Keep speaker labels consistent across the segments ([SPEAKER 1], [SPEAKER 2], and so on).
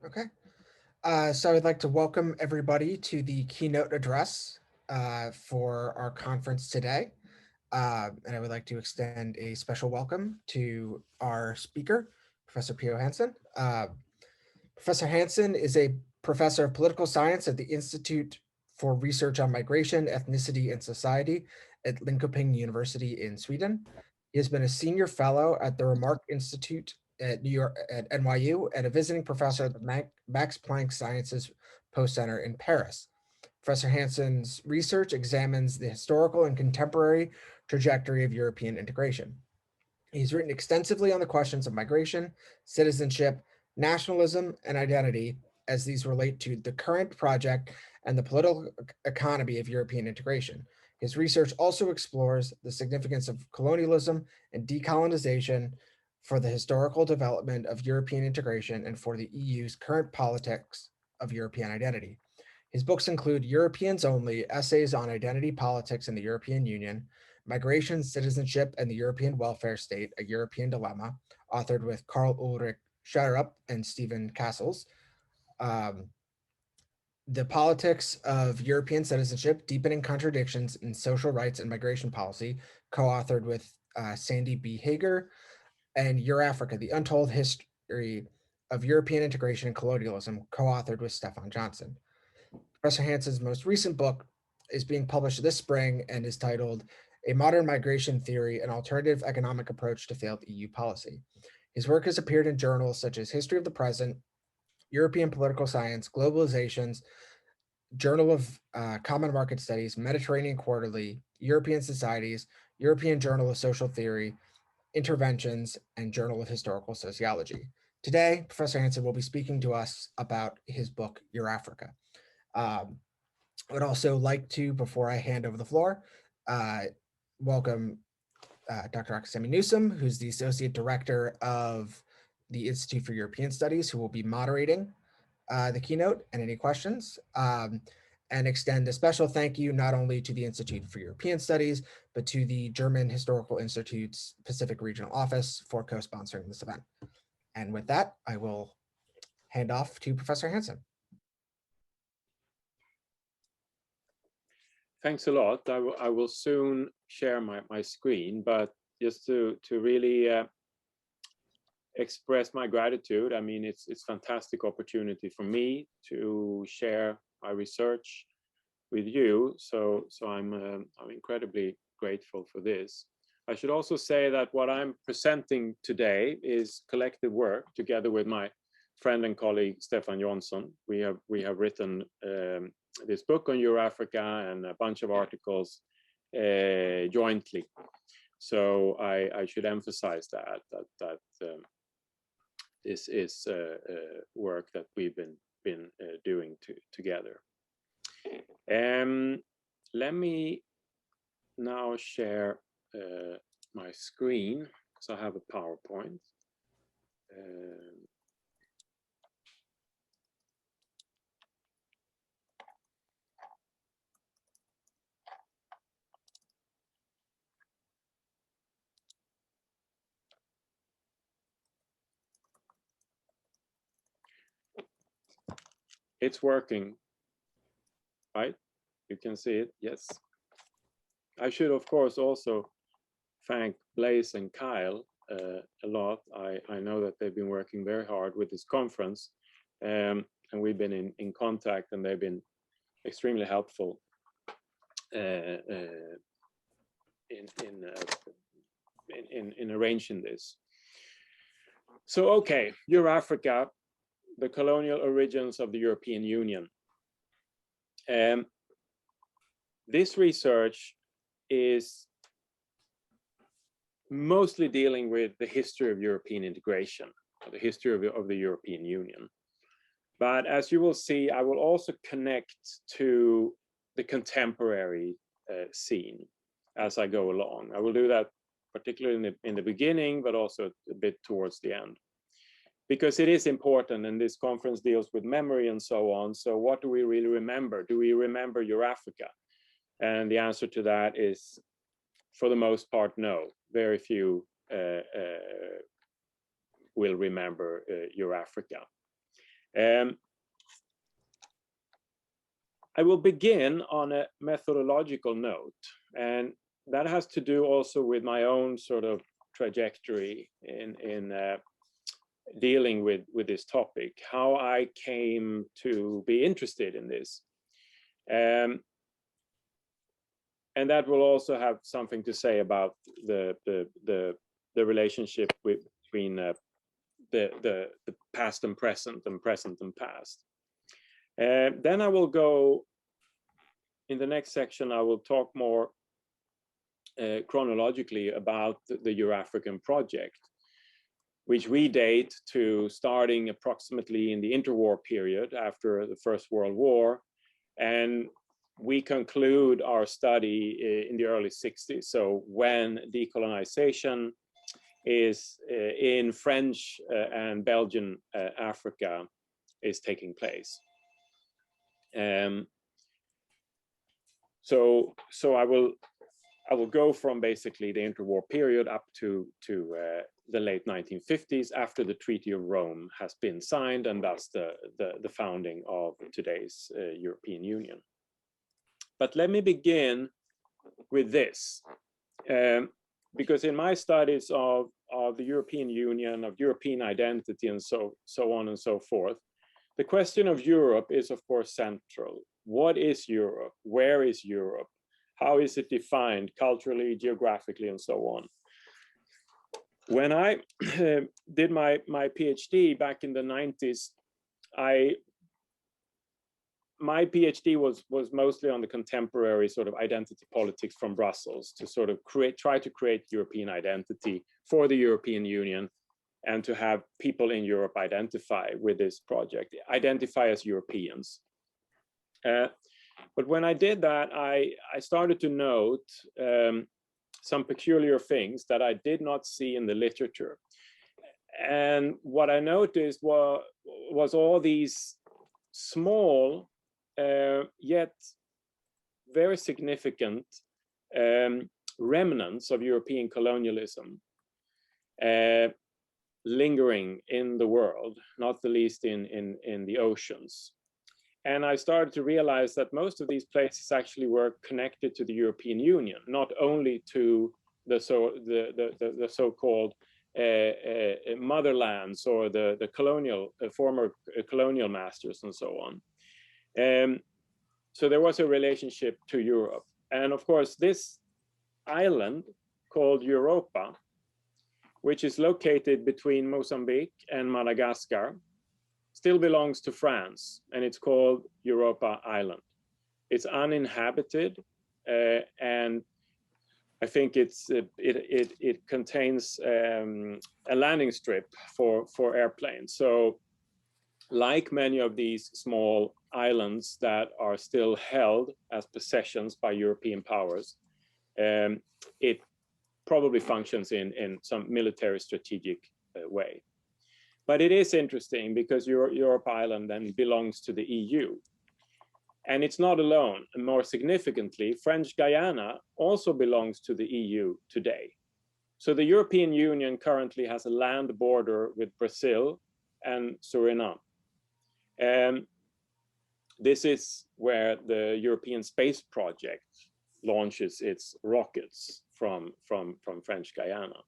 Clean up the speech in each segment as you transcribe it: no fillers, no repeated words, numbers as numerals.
[SPEAKER 1] Okay. So I'd like to welcome everybody to the keynote address for our conference today. And I would like to extend a special welcome to our speaker, Professor Peo Hansen. Professor Hansen is a professor of political science at the Institute for Research on Migration, Ethnicity, and Society at Linkoping University in Sweden. He has been a senior fellow at the Remark Institute at New York at NYU and a visiting professor at the Max Planck Sciences Post Center in Paris. Professor Hansen's research examines the historical and contemporary trajectory of European integration. He's written extensively on the questions of migration, citizenship, nationalism, and identity as these relate to the current project and the political economy of European integration. His research also explores the significance of colonialism and decolonization for the historical development of European integration and for the EU's current politics of European identity. His books include Europeans Only, Essays on Identity Politics in the European Union, Migration, Citizenship, and the European Welfare State, A European Dilemma, authored with Karl Ulrich Scherup and Stephen Castles. Um, the Politics of European Citizenship, Deepening Contradictions in Social Rights and Migration Policy, co-authored with Sandy B. Hager, and Eurafrica, The Untold History of European Integration and Colonialism, co-authored with Stefan Johnson. Professor Hansen's most recent book is being published this spring and is titled A Modern Migration Theory, an Alternative Economic Approach to Failed EU Policy. His work has appeared in journals such as History of the Present, European Political Science, Globalizations, Journal of Common Market Studies, Mediterranean Quarterly, European Societies, European Journal of Social Theory, Interventions, and Journal of Historical Sociology. Today, Professor Hansen will be speaking to us about his book, Eurafrica. Um, I would also like to, before I hand over the floor, uh, welcome Dr. Akasemi Newsom, who's the Associate Director of the Institute for European Studies, who will be moderating the keynote and any questions, and extend a special thank you not only to the Institute for European Studies, but to the German Historical Institute's Pacific Regional Office for co-sponsoring this event. And with that, I will hand off to Professor Hansen.
[SPEAKER 2] Thanks a lot. I will soon share my screen, but just to really express my gratitude. I mean, it's fantastic opportunity for me to share my research with you. So I'm incredibly grateful for this. I should also say that what I'm presenting today is collective work together with my friend and colleague Stefan Johnson. We have written this book on Eurafrica and a bunch of articles jointly. So I should emphasize that this is work that we've been doing together. Let me now share my screen because I have a PowerPoint. It's working, right? You can see it, yes. I should, of course, also thank Blaise and Kyle a lot. I know that they've been working very hard with this conference, and we've been in contact, and they've been extremely helpful in arranging this. So, okay, Eurafrica, the colonial origins of the European Union. This research is mostly dealing with the history of European integration, the history of the European Union. But as you will see, I will also connect to the contemporary scene as I go along. I will do that particularly in the beginning, but also a bit towards the end, because it is important, and this conference deals with memory and so on. So what do we really remember? Do we remember Eurafrica? And the answer to that is, for the most part, no. Very few will remember Eurafrica. I will begin on a methodological note, and that has to do also with my own sort of trajectory in dealing with this topic, how I came to be interested in this. And that will also have something to say about the relationship between the past and present and past. Then I will go, in the next section, I will talk more chronologically about the Eurafrican project, which we date to starting approximately in the interwar period after the First World War. And we conclude our study in the early 60s. So when decolonization is in French and Belgian Africa is taking place. So I will go from basically the interwar period up to the late 1950s, after the Treaty of Rome has been signed, and thus the founding of today's European Union. But let me begin with this, because in my studies of the European Union, of European identity, and so on and so forth, the question of Europe is, of course, central. What is Europe? Where is Europe? How is it defined culturally, geographically, and so on? When I did my PhD back in the 90s, my PhD was mostly on the contemporary sort of identity politics from Brussels, to sort of try to create European identity for the European Union, and to have people in Europe identify with this project, identify as Europeans. But when I did that, I started to note some peculiar things that I did not see in the literature. And what I noticed was all these small, yet very significant remnants of European colonialism lingering in the world, not the least in the oceans. And I started to realize that most of these places actually were connected to the European Union, not only to the so-called motherlands or the colonial former colonial masters and so on. So there was a relationship to Europe. And of course, this island called Europa, which is located between Mozambique and Madagascar, still belongs to France, and it's called Europa Island. It's uninhabited, and I think it contains a landing strip for airplanes. So, like many of these small islands that are still held as possessions by European powers, it probably functions in some military strategic way. But it is interesting because Europa Island then belongs to the EU. And it's not alone. And more significantly, French Guiana also belongs to the EU today. So the European Union currently has a land border with Brazil and Suriname. And this is where the European Space Project launches its rockets from French Guiana.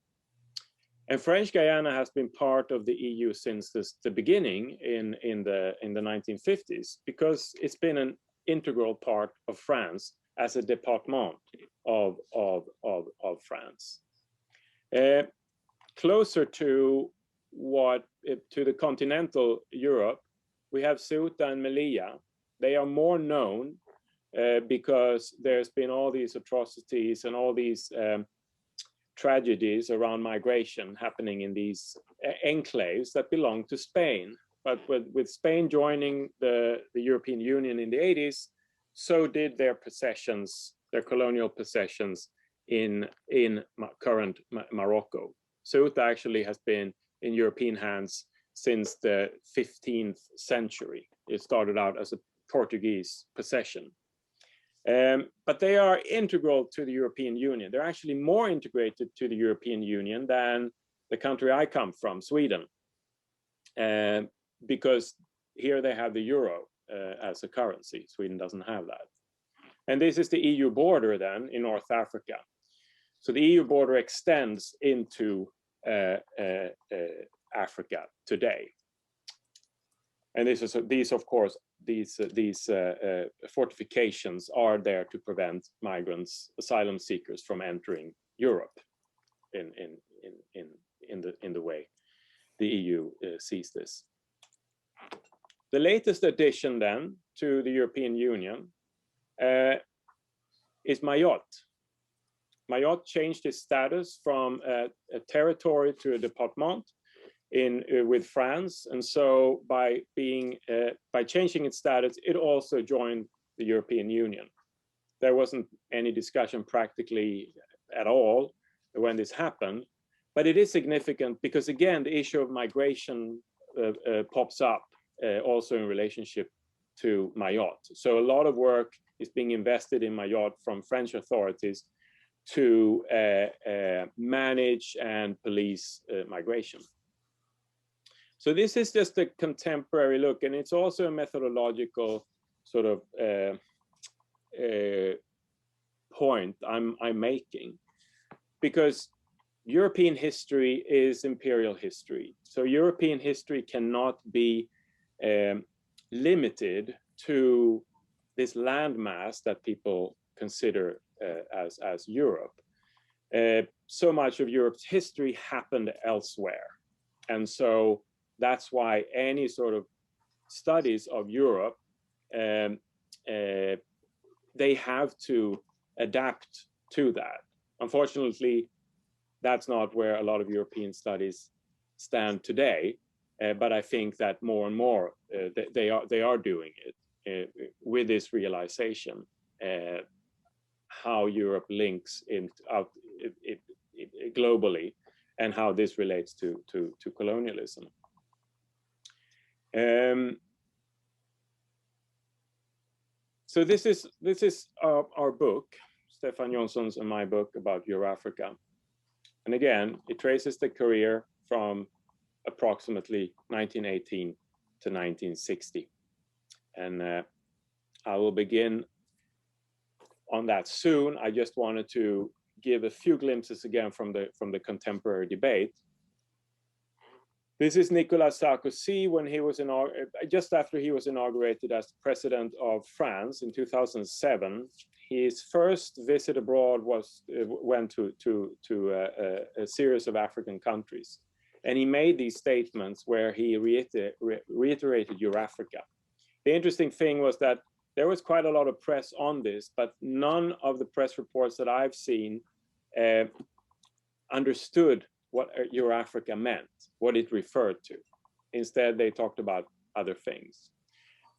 [SPEAKER 2] And French Guiana has been part of the EU since the beginning in the 1950s, because it's been an integral part of France as a département of France. Closer to the continental Europe, we have Ceuta and Melilla. They are more known because there's been all these atrocities and all these tragedies around migration happening in these enclaves that belong to Spain. But with Spain joining the European Union in the 80s, so did their possessions, their colonial possessions in current Morocco. Ceuta actually has been in European hands since the 15th century. It started out as a Portuguese possession. But they are integral to the European Union. They're actually more integrated to the European Union than the country I come from, Sweden, because here they have the euro as a currency. Sweden doesn't have that. And this is the EU border then in North Africa. So the EU border extends into Africa today. And these of course, these fortifications are there to prevent migrants, asylum seekers from entering Europe in the way the EU sees this. The latest addition then to the European Union is Mayotte. Mayotte changed its status from a territory to a département with France, and so by changing its status, it also joined the European Union. There wasn't any discussion practically at all when this happened, but it is significant because again the issue of migration pops up also in relationship to Mayotte. So a lot of work is being invested in Mayotte from French authorities to manage and police migration. So this is just a contemporary look, and it's also a methodological sort of point I'm making, because European history is imperial history. So European history cannot be limited to this landmass that people consider as Europe. So much of Europe's history happened elsewhere. And so that's why any sort of studies of Europe, they have to adapt to that. Unfortunately, that's not where a lot of European studies stand today. But I think that more and more they are doing it with this realization how Europe links out globally and how this relates to colonialism. So this is our book, Stefan Jonsson's and my book about Eurafrica. And again, it traces the career from approximately 1918 to 1960. And I will begin on that soon. I just wanted to give a few glimpses again from the contemporary debate. This is NicolasSarkozy when he was just after he was inaugurated as president of France in 2007. His first visit abroad went to a series of African countries, and he made these statements where he reiterated Eurafrica. The interesting thing was that there was quite a lot of press on this, but none of the press reports that I've seen understood what Eurafrica meant, what it referred to. Instead, they talked about other things.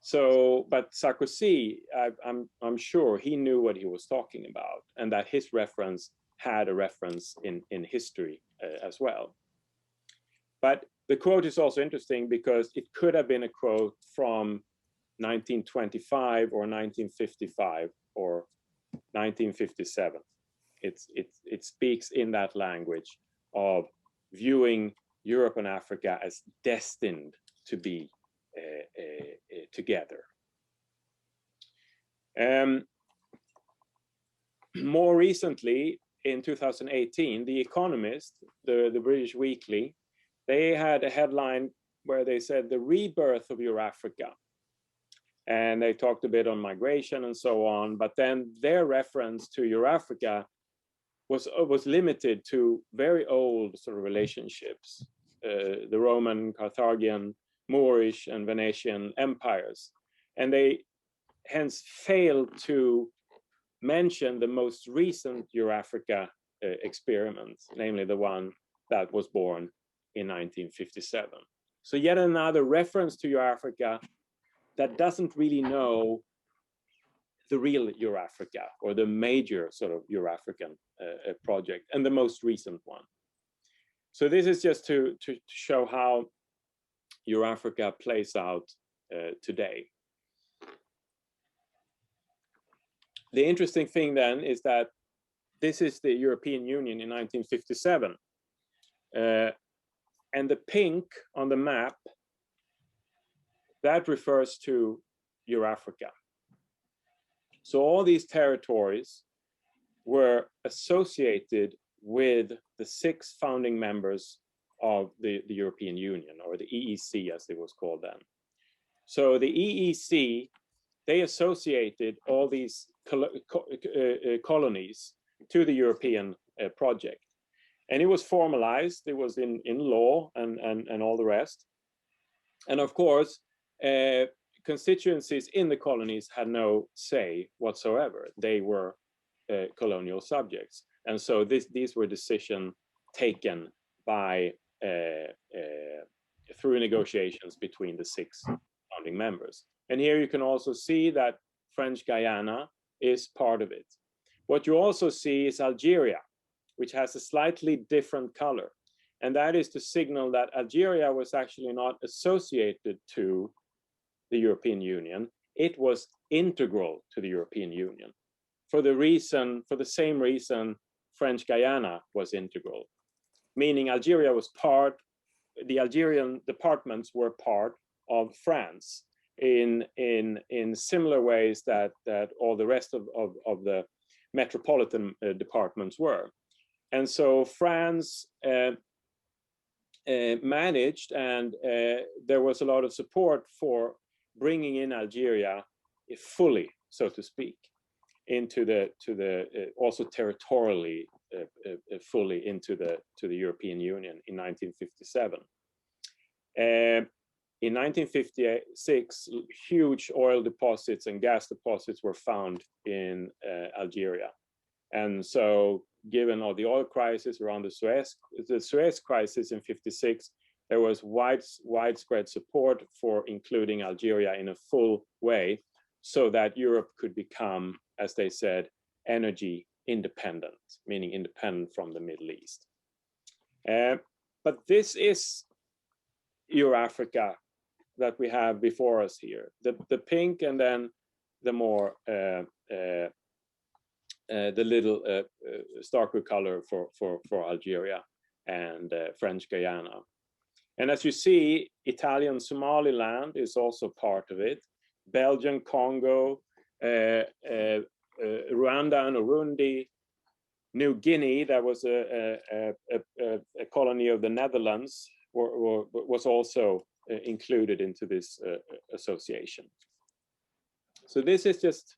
[SPEAKER 2] So, but Sarkozy, I'm sure he knew what he was talking about, and that his reference had a reference in history as well. But the quote is also interesting because it could have been a quote from 1925 or 1955 or 1957. It speaks in that language of viewing Europe and Africa as destined to be together. More recently, in 2018, The Economist, the British weekly, they had a headline where they said the rebirth of Eurafrica. And they talked a bit on migration and so on, but then their reference to Eurafrica was limited to very old sort of relationships, the Roman, Carthaginian, Moorish, and Venetian empires. And they hence failed to mention the most recent Eurafrica experiment, namely the one that was born in 1957. So yet another reference to Eurafrica that doesn't really know the real Eurafrica or the major sort of Eurafrican project and the most recent one. So this is just to show how Eurafrica plays out today. The interesting thing then is that this is the European Union in 1957. And the pink on the map, that refers to Eurafrica. So all these territories were associated with the 6 founding members of the European Union, or the EEC as it was called then. So the EEC, they associated all these colonies to the European project. And it was formalized, it was in law and all the rest. And of course, constituencies in the colonies had no say whatsoever. They were colonial subjects. And so these were decisions taken by through negotiations between the 6 founding members. And here you can also see that French Guiana is part of it. What you also see is Algeria, which has a slightly different color. And that is to signal that Algeria was actually not associated to the European Union. It was integral to the European Union for the same reason French Guiana was integral, meaning Algeria was the Algerian departments were part of France in similar ways that all the rest of the metropolitan departments were. And so France managed, and there was a lot of support for bringing in Algeria fully, so to speak, into also territorially fully into the European Union in 1957. In 1956, huge oil deposits and gas deposits were found in Algeria. And so given all the oil crisis around the Suez crisis in 56, there was widespread support for including Algeria in a full way so that Europe could become, as they said, energy independent, meaning independent from the Middle East. But this is Eurafrica that we have before us here. The pink and then the more the little starker color for Algeria and French Guiana. And as you see, Italian Somaliland is also part of it. Belgian Congo, Rwanda and Urundi, New Guinea, that was a colony of the Netherlands, was also included into this association. So this is just,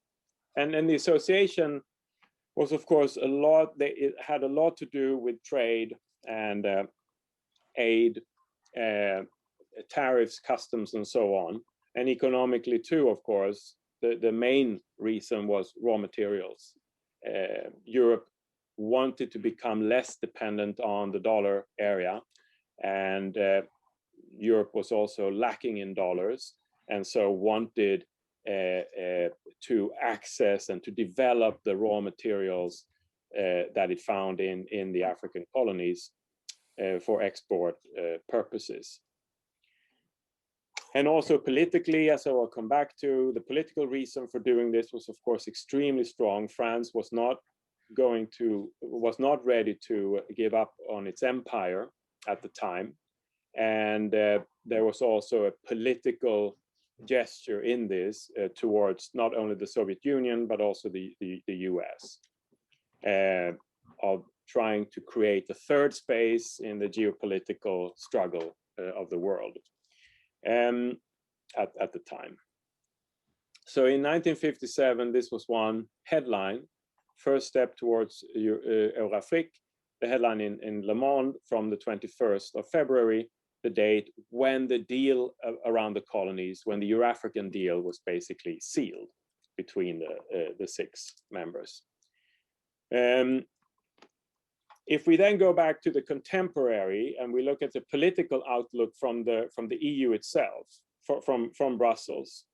[SPEAKER 2] and the association was, of course, it had a lot to do with trade and aid, tariffs, customs, and so on. And economically too, of course, the main reason was raw materials. Europe wanted to become less dependent on the dollar area, and Europe was also lacking in dollars, and so wanted to access and to develop the raw materials that it found in the African colonies for export purposes. And also politically, as I will come back to, the political reason for doing this was, of course, extremely strong. France was not ready to give up on its empire at the time. And there was also a political gesture in this towards not only the Soviet Union, but also the US, of trying to create a third space in the geopolitical struggle of the world at the time. So in 1957, this was one headline, first step towards Eurafrique, the headline in Le Monde from the 21st of February, the date when the deal around the colonies, when the Eurafrican deal was basically sealed between the 6 members. If we then go back to the contemporary and we look at the political outlook from the EU itself, from Brussels,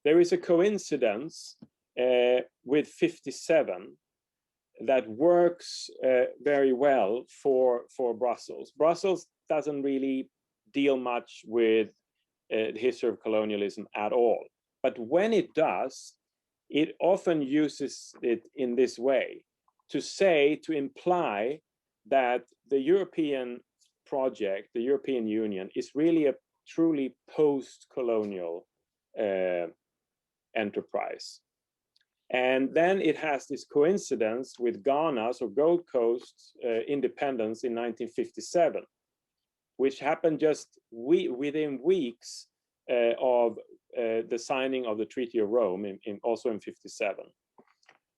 [SPEAKER 2] there is a coincidence with 57 that works very well for Brussels. Brussels doesn't really deal much with the history of colonialism at all. But when it does, it often uses it in this way to imply that the European project, the European Union, is really truly post-colonial enterprise. And then it has this coincidence with Ghana's or Gold Coast's independence in 1957, which happened just within weeks of the signing of the Treaty of Rome, also in 57.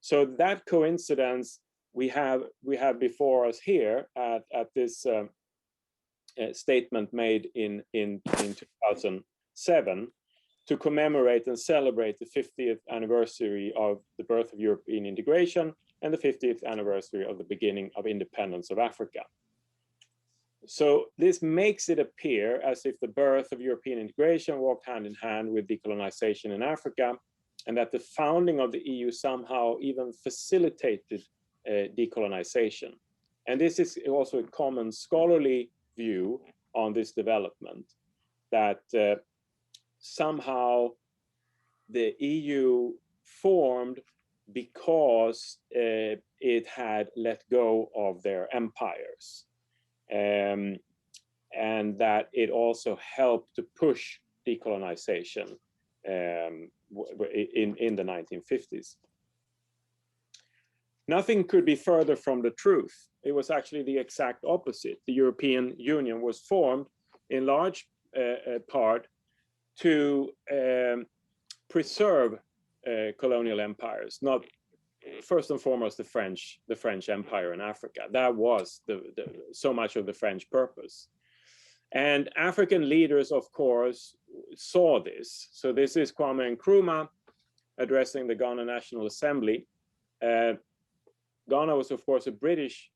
[SPEAKER 2] So that coincidence we have before us here at this statement made in 2007 to commemorate and celebrate the 50th anniversary of the birth of European integration and the 50th anniversary of the beginning of independence of Africa. So this makes it appear as if the birth of European integration walked hand in hand with decolonization in Africa, and that the founding of the EU somehow even facilitated decolonization. And this is also a common scholarly view on this development, that somehow the EU formed because it had let go of their empires. And that it also helped to push decolonization in the 1950s. Nothing could be further from the truth. It was actually the exact opposite. The European Union was formed in large part to preserve colonial empires, not first and foremost the French Empire in Africa. That was so much of the French purpose. And African leaders, of course, saw this. So this is Kwame Nkrumah addressing the Ghana National Assembly. Ghana was, of course, a British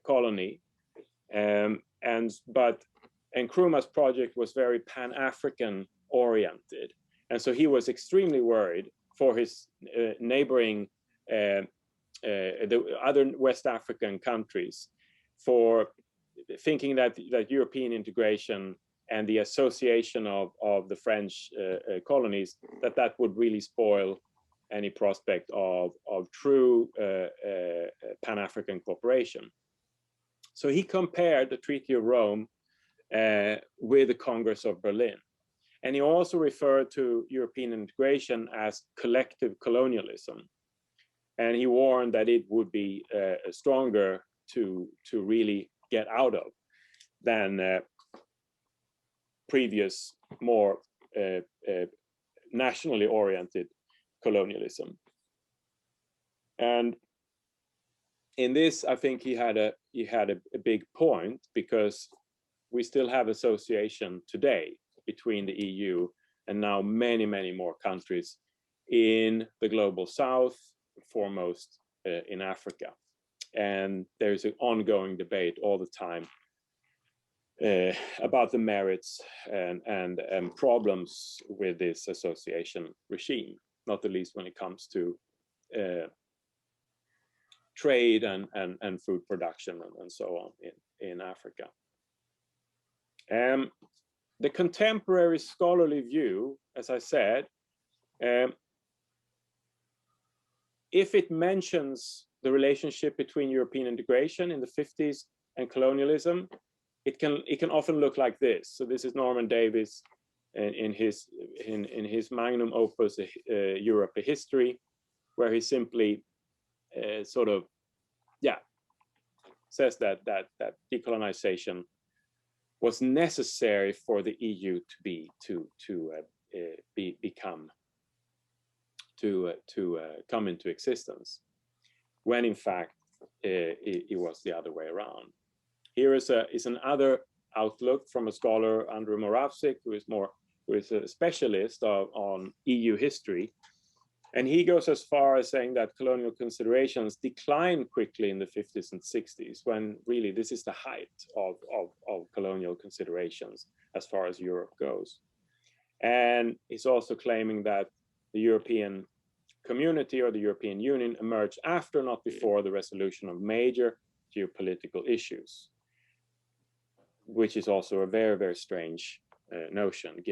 [SPEAKER 2] colony, but Nkrumah's project was very Pan-African oriented. And so he was extremely worried for his neighboring the other West African countries, for thinking that European integration and the association of the French colonies, that would really spoil any prospect of true Pan-African cooperation. So he compared the Treaty of Rome with the Congress of Berlin. And he also referred to European integration as collective colonialism. And he warned that it would be stronger to really get out of than previous, more nationally oriented colonialism. And in this, I think he had a big point, because we still have association today between the EU and now many, many more countries in the global south, foremost in Africa. And there's an ongoing debate all the time about the merits and problems with this association regime, not the least when it comes to trade and food production and so on in Africa. The contemporary scholarly view, as I said, if it mentions the relationship between European integration in the 50s and colonialism, it can often look like this. So this is Norman Davies in his magnum opus, Europe: A History, where he simply says that decolonization was necessary for the EU to come into existence, when in fact it was the other way around. Here is another outlook from a scholar, Andrew Moravcsik, who is a specialist on EU history. And he goes as far as saying that colonial considerations declined quickly in the 50s and 60s, when really this is the height of colonial considerations as far as Europe goes. And he's also claiming that the European community or the European Union emerged after, not before, the resolution of major geopolitical issues, which is also a very, very strange notion,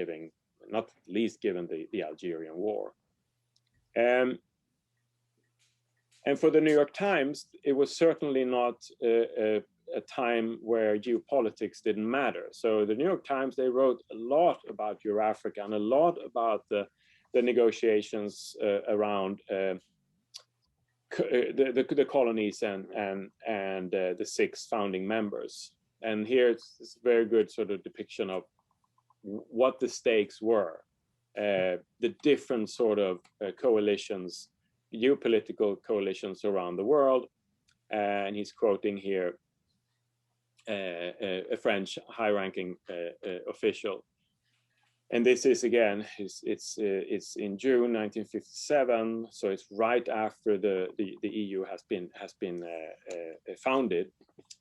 [SPEAKER 2] not least given the Algerian War. And for the New York Times, it was certainly not a time where geopolitics didn't matter. So the New York Times, they wrote a lot about Eurafrica and a lot about the negotiations around the colonies and the 6 founding members. And here it's a very good sort of depiction of what the stakes were, the different sort of coalitions, geopolitical coalitions around the world. And he's quoting here a French high-ranking official. And this is again, it's in June 1957, so it's right after the EU has been founded,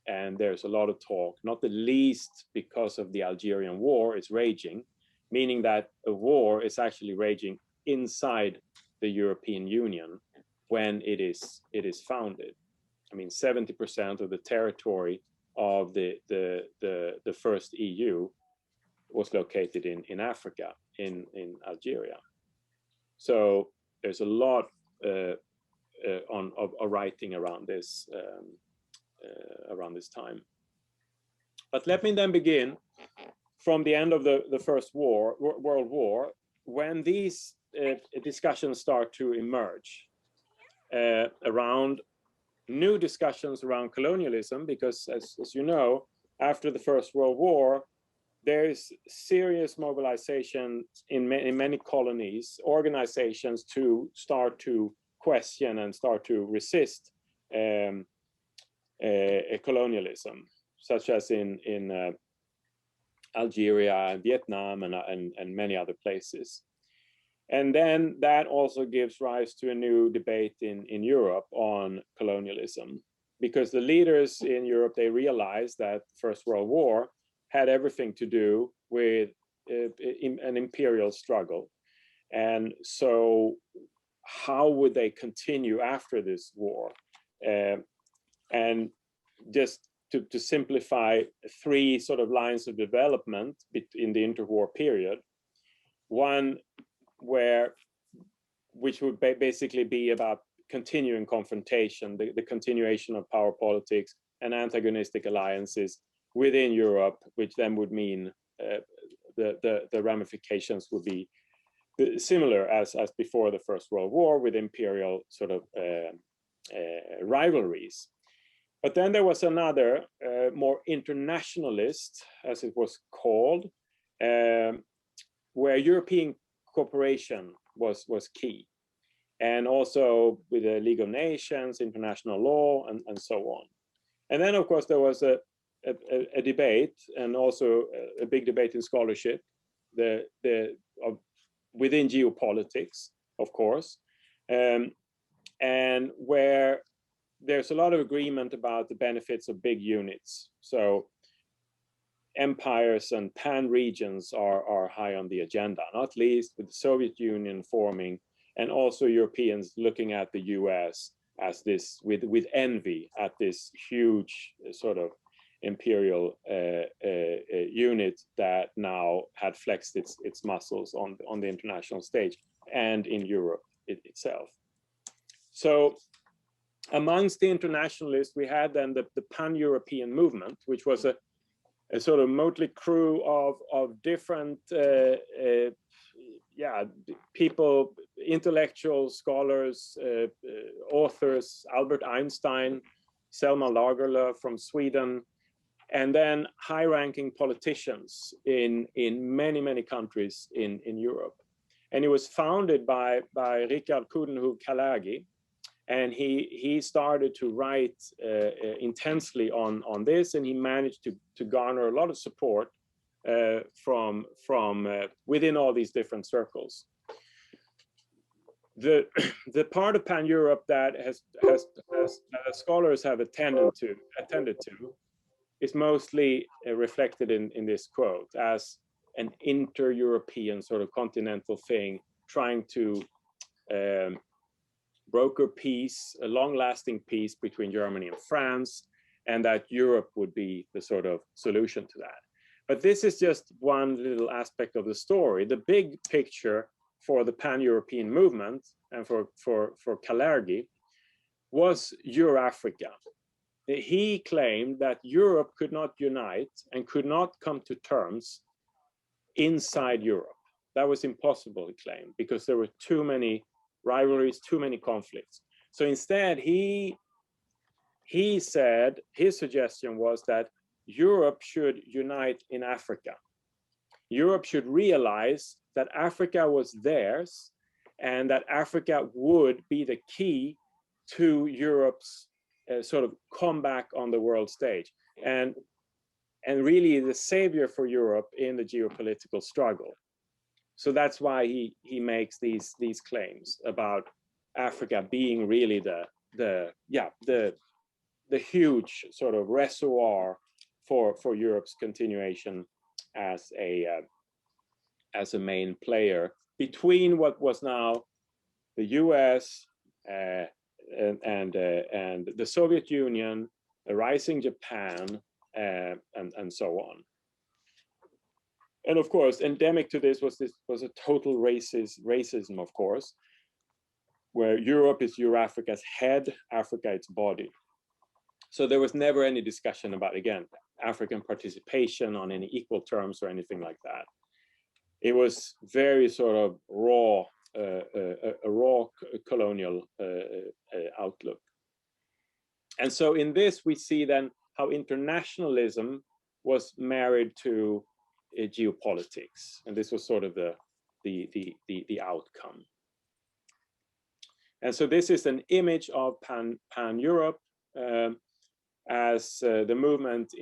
[SPEAKER 2] and there's a lot of talk, not the least because of the Algerian War is raging, meaning that a war is actually raging inside the European Union when it is founded. I mean, 70% of the territory of the first EU was located in Africa, in Algeria. So there's a lot of writing around this time. But let me then begin from the end of the First World War, when these discussions start to emerge around new discussions around colonialism, because as you know, after the First World War, there is serious mobilization in many colonies, organizations to start to question and start to resist colonialism, such as in Algeria, Vietnam, and many other places. And then that also gives rise to a new debate in Europe on colonialism, because the leaders in Europe, they realized that the First World War had everything to do with an imperial struggle. And so how would they continue after this war? And just to simplify, 3 sort of lines of development in the interwar period. One which would basically be about continuing confrontation, the continuation of power politics and antagonistic alliances within Europe, which then would mean the ramifications would be similar as before the First World War, with imperial sort of rivalries. But then there was another more internationalist, as it was called, where European cooperation was key, and also with the League of Nations, international law, and so on. And then, of course, there was a debate, and also a big debate in scholarship, within geopolitics, of course, and where there's a lot of agreement about the benefits of big units. So empires and pan-regions are high on the agenda, not least with the Soviet Union forming, and also Europeans looking at the US as this, with envy, at this huge sort of imperial unit that now had flexed its muscles on the international stage and in Europe itself. So amongst the internationalists, we had then the Pan-European Movement, which was a sort of motley crew of different people, intellectuals, scholars, authors, Albert Einstein, Selma Lagerlöf from Sweden, and then high-ranking politicians in many countries in Europe. And it was founded by Richard Coudenhove-Kalergi, and he started to write intensely on this, and he managed to garner a lot of support from within all these different circles. The part of Pan-Europe that has scholars have attended to is mostly reflected in this quote as an inter-European sort of continental thing, trying to broker peace, a long-lasting peace between Germany and France, and that Europe would be the sort of solution to that. But this is just one little aspect of the story. The big picture for the Pan-European movement and for Kalergi was Eurafrica. he claimed that Europe could not unite and could not come to terms inside Europe. That was impossible, he claimed, because there were too many rivalries, too many conflicts. So instead, he said his suggestion was that Europe should unite in Africa. Europe should realize that Africa was theirs and that Africa would be the key to Europe's sort of comeback on the world stage, and really the savior for Europe in the geopolitical struggle. So that's why he makes these claims about Africa being really the huge sort of reservoir for Europe's continuation as a main player between what was now the US and the Soviet Union, a rising Japan, and so on. And of course, endemic to this was a total racism, of course, where Europe is Eurafrica's head, Africa its body. So there was never any discussion about, again, African participation on any equal terms or anything like that. It was very sort of raw, a raw colonial outlook. And so in this, we see then how internationalism was married to geopolitics, and this was sort of the outcome. And so this is an image of pan-Europe as the movement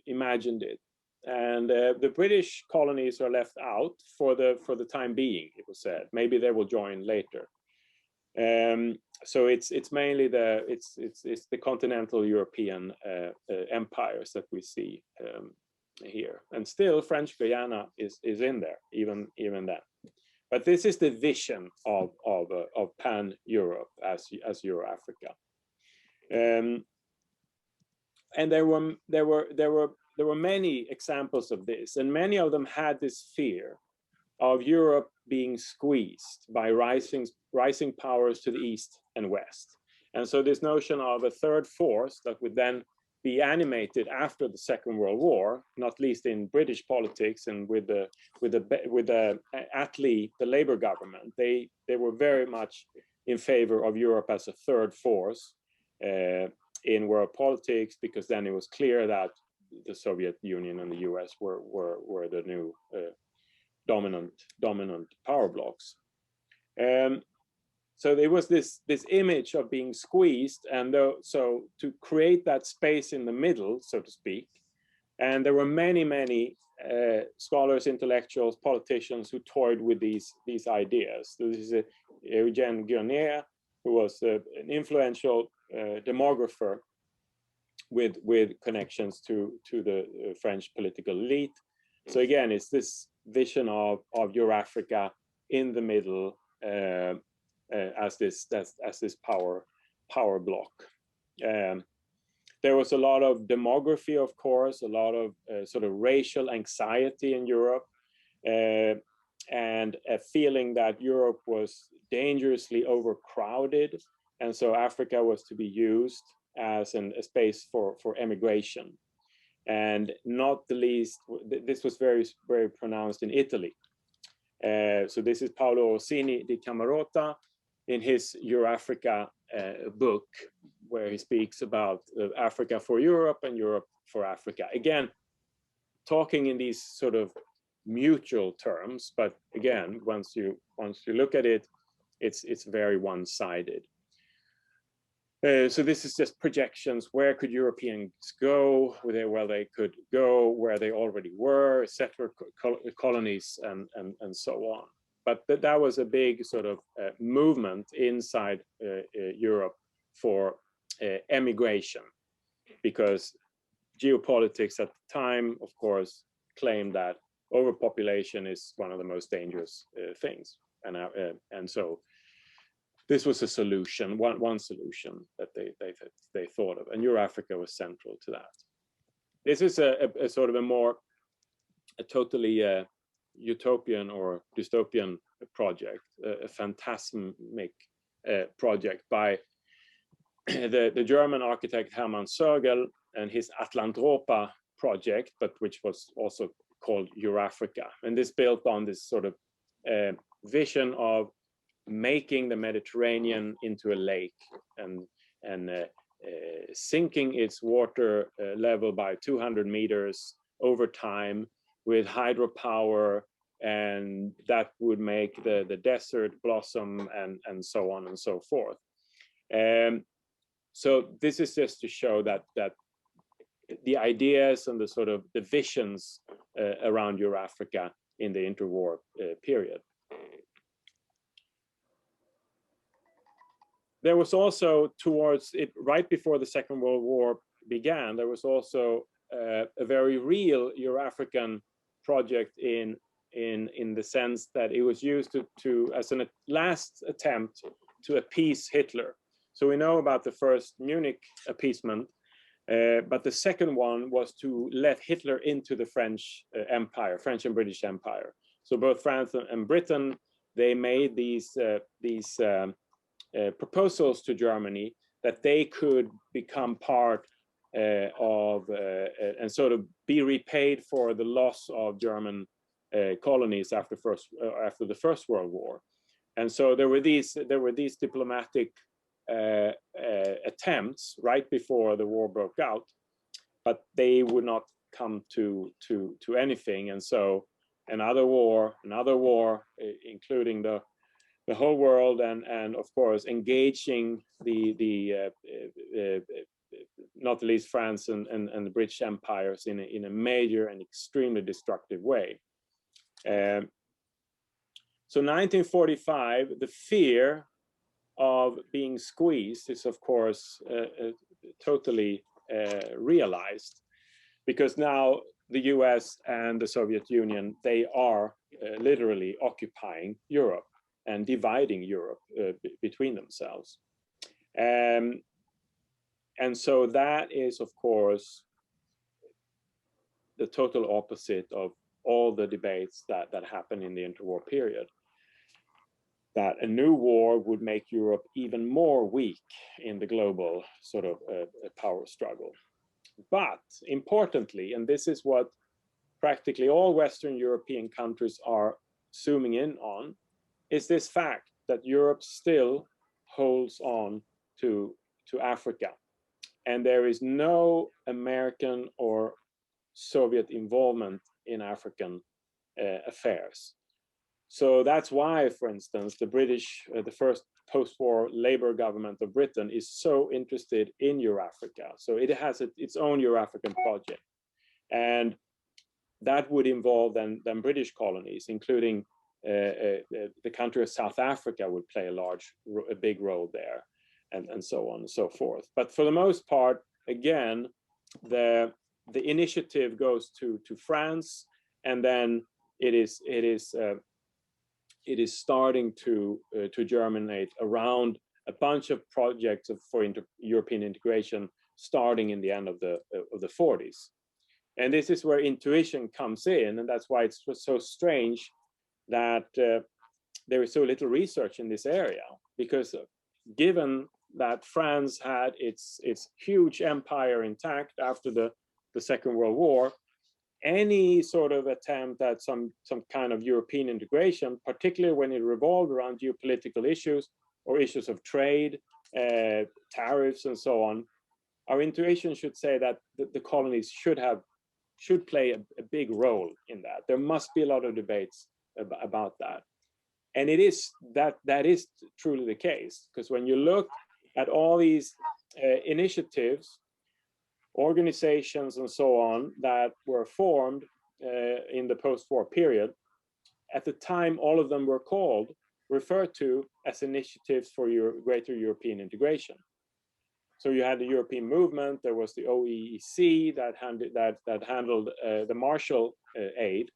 [SPEAKER 2] imagined it. And the British colonies are left out for the time being, it was said. Maybe they will join later. So it's mainly the continental European empires that we see here, and still French Guiana is in there even then. But this is the vision of pan-Europe as Eurafrica, and there were many examples of this, and many of them had this fear of Europe being squeezed by rising powers to the east and west. And so this notion of a third force that would then be animated after the Second World War, not least in British politics and with the Attlee, the Labour government, they were very much in favor of Europe as a third force in world politics, because then it was clear that the Soviet Union and the US were the new dominant power blocks. So there was this image of being squeezed, and so to create that space in the middle, so to speak. And there were many scholars, intellectuals, politicians who toyed with these ideas. So this is Eugène Guernier, who was an influential demographer with connections to the French political elite. So again, it's this vision of Eurafrica in the middle as this power block. There was a lot of demography, of course, a lot of sort of racial anxiety in Europe, and a feeling that Europe was dangerously overcrowded, and so Africa was to be used as a space for emigration. And not the least, this was very pronounced in Italy. So this is Paolo Orsini di Camerota in his Eurafrica book, where he speaks about Africa for Europe and Europe for Africa. Again, talking in these sort of mutual terms, but again, once you look at it, it's very one-sided. So this is just projections. Where could Europeans go? Where they could go, where they already were, settler colonies, and so on. But that was a big sort of movement inside Europe for emigration, because geopolitics at the time, of course, claimed that overpopulation is one of the most dangerous things, and so this was a solution, one solution that they thought of, and Eurafrica was central to that. This is a sort of a totally utopian or dystopian project, a phantasmic project by the German architect Hermann Sögel and his Atlantropa project, but which was also called Eurafrica. And this built on this sort of vision of making the Mediterranean into a lake and sinking its water level by 200 meters over time with hydropower, and that would make the desert blossom and so on and so forth. So this is just to show that the ideas and the sort of the visions around Eurafrica in the interwar period. There was also towards it, right before the Second World War began, there was also a very real Eurafrican project in the sense that it was used to as a last attempt to appease Hitler. So we know about the first Munich appeasement, but the second one was to let Hitler into the French Empire, French and British Empire. So both France and Britain, they made these proposals to Germany that they could become part of and sort of be repaid for the loss of German colonies after the First World War. And so there were these diplomatic attempts right before the war broke out, but they would not come to anything. And so another war, including the whole world, and of course engaging the not least France and the British empires in a major and extremely destructive way. So 1945, the fear of being squeezed is of course totally realized, because now the US and the Soviet Union, they are literally occupying Europe and dividing Europe between themselves. And so that is, of course, the total opposite of all the debates that happened in the interwar period. That a new war would make Europe even more weak in the global sort of power struggle. But importantly, and this is what practically all Western European countries are zooming in on, is this fact that Europe still holds on to Africa. And there is no American or Soviet involvement in African affairs. So that's why, for instance, the British, the first post-war Labour government of Britain is so interested in Eurafrica. So it has its own Eurafrican project. And that would involve then British colonies, including the country of South Africa would play a big role there, and so on and so forth. But for the most part, again, the initiative goes to France, and then it is starting to germinate around a bunch of projects for European integration, starting in the end of the 40s. And this is where intuition comes in, and that's why it's so strange that there is so little research in this area, because given that France had its huge empire intact after the Second World War, any sort of attempt at some kind of European integration, particularly when it revolved around geopolitical issues or issues of trade, tariffs, and so on, our intuition should say that the colonies should play a big role in that. There must be a lot of debates about that. And it is that is truly the case, because when you look at all these initiatives, organizations, and so on that were formed in the post-war period, at the time, all of them were referred to as initiatives for greater European integration. So you had the European movement, there was the OEEC that handled the Marshall aid.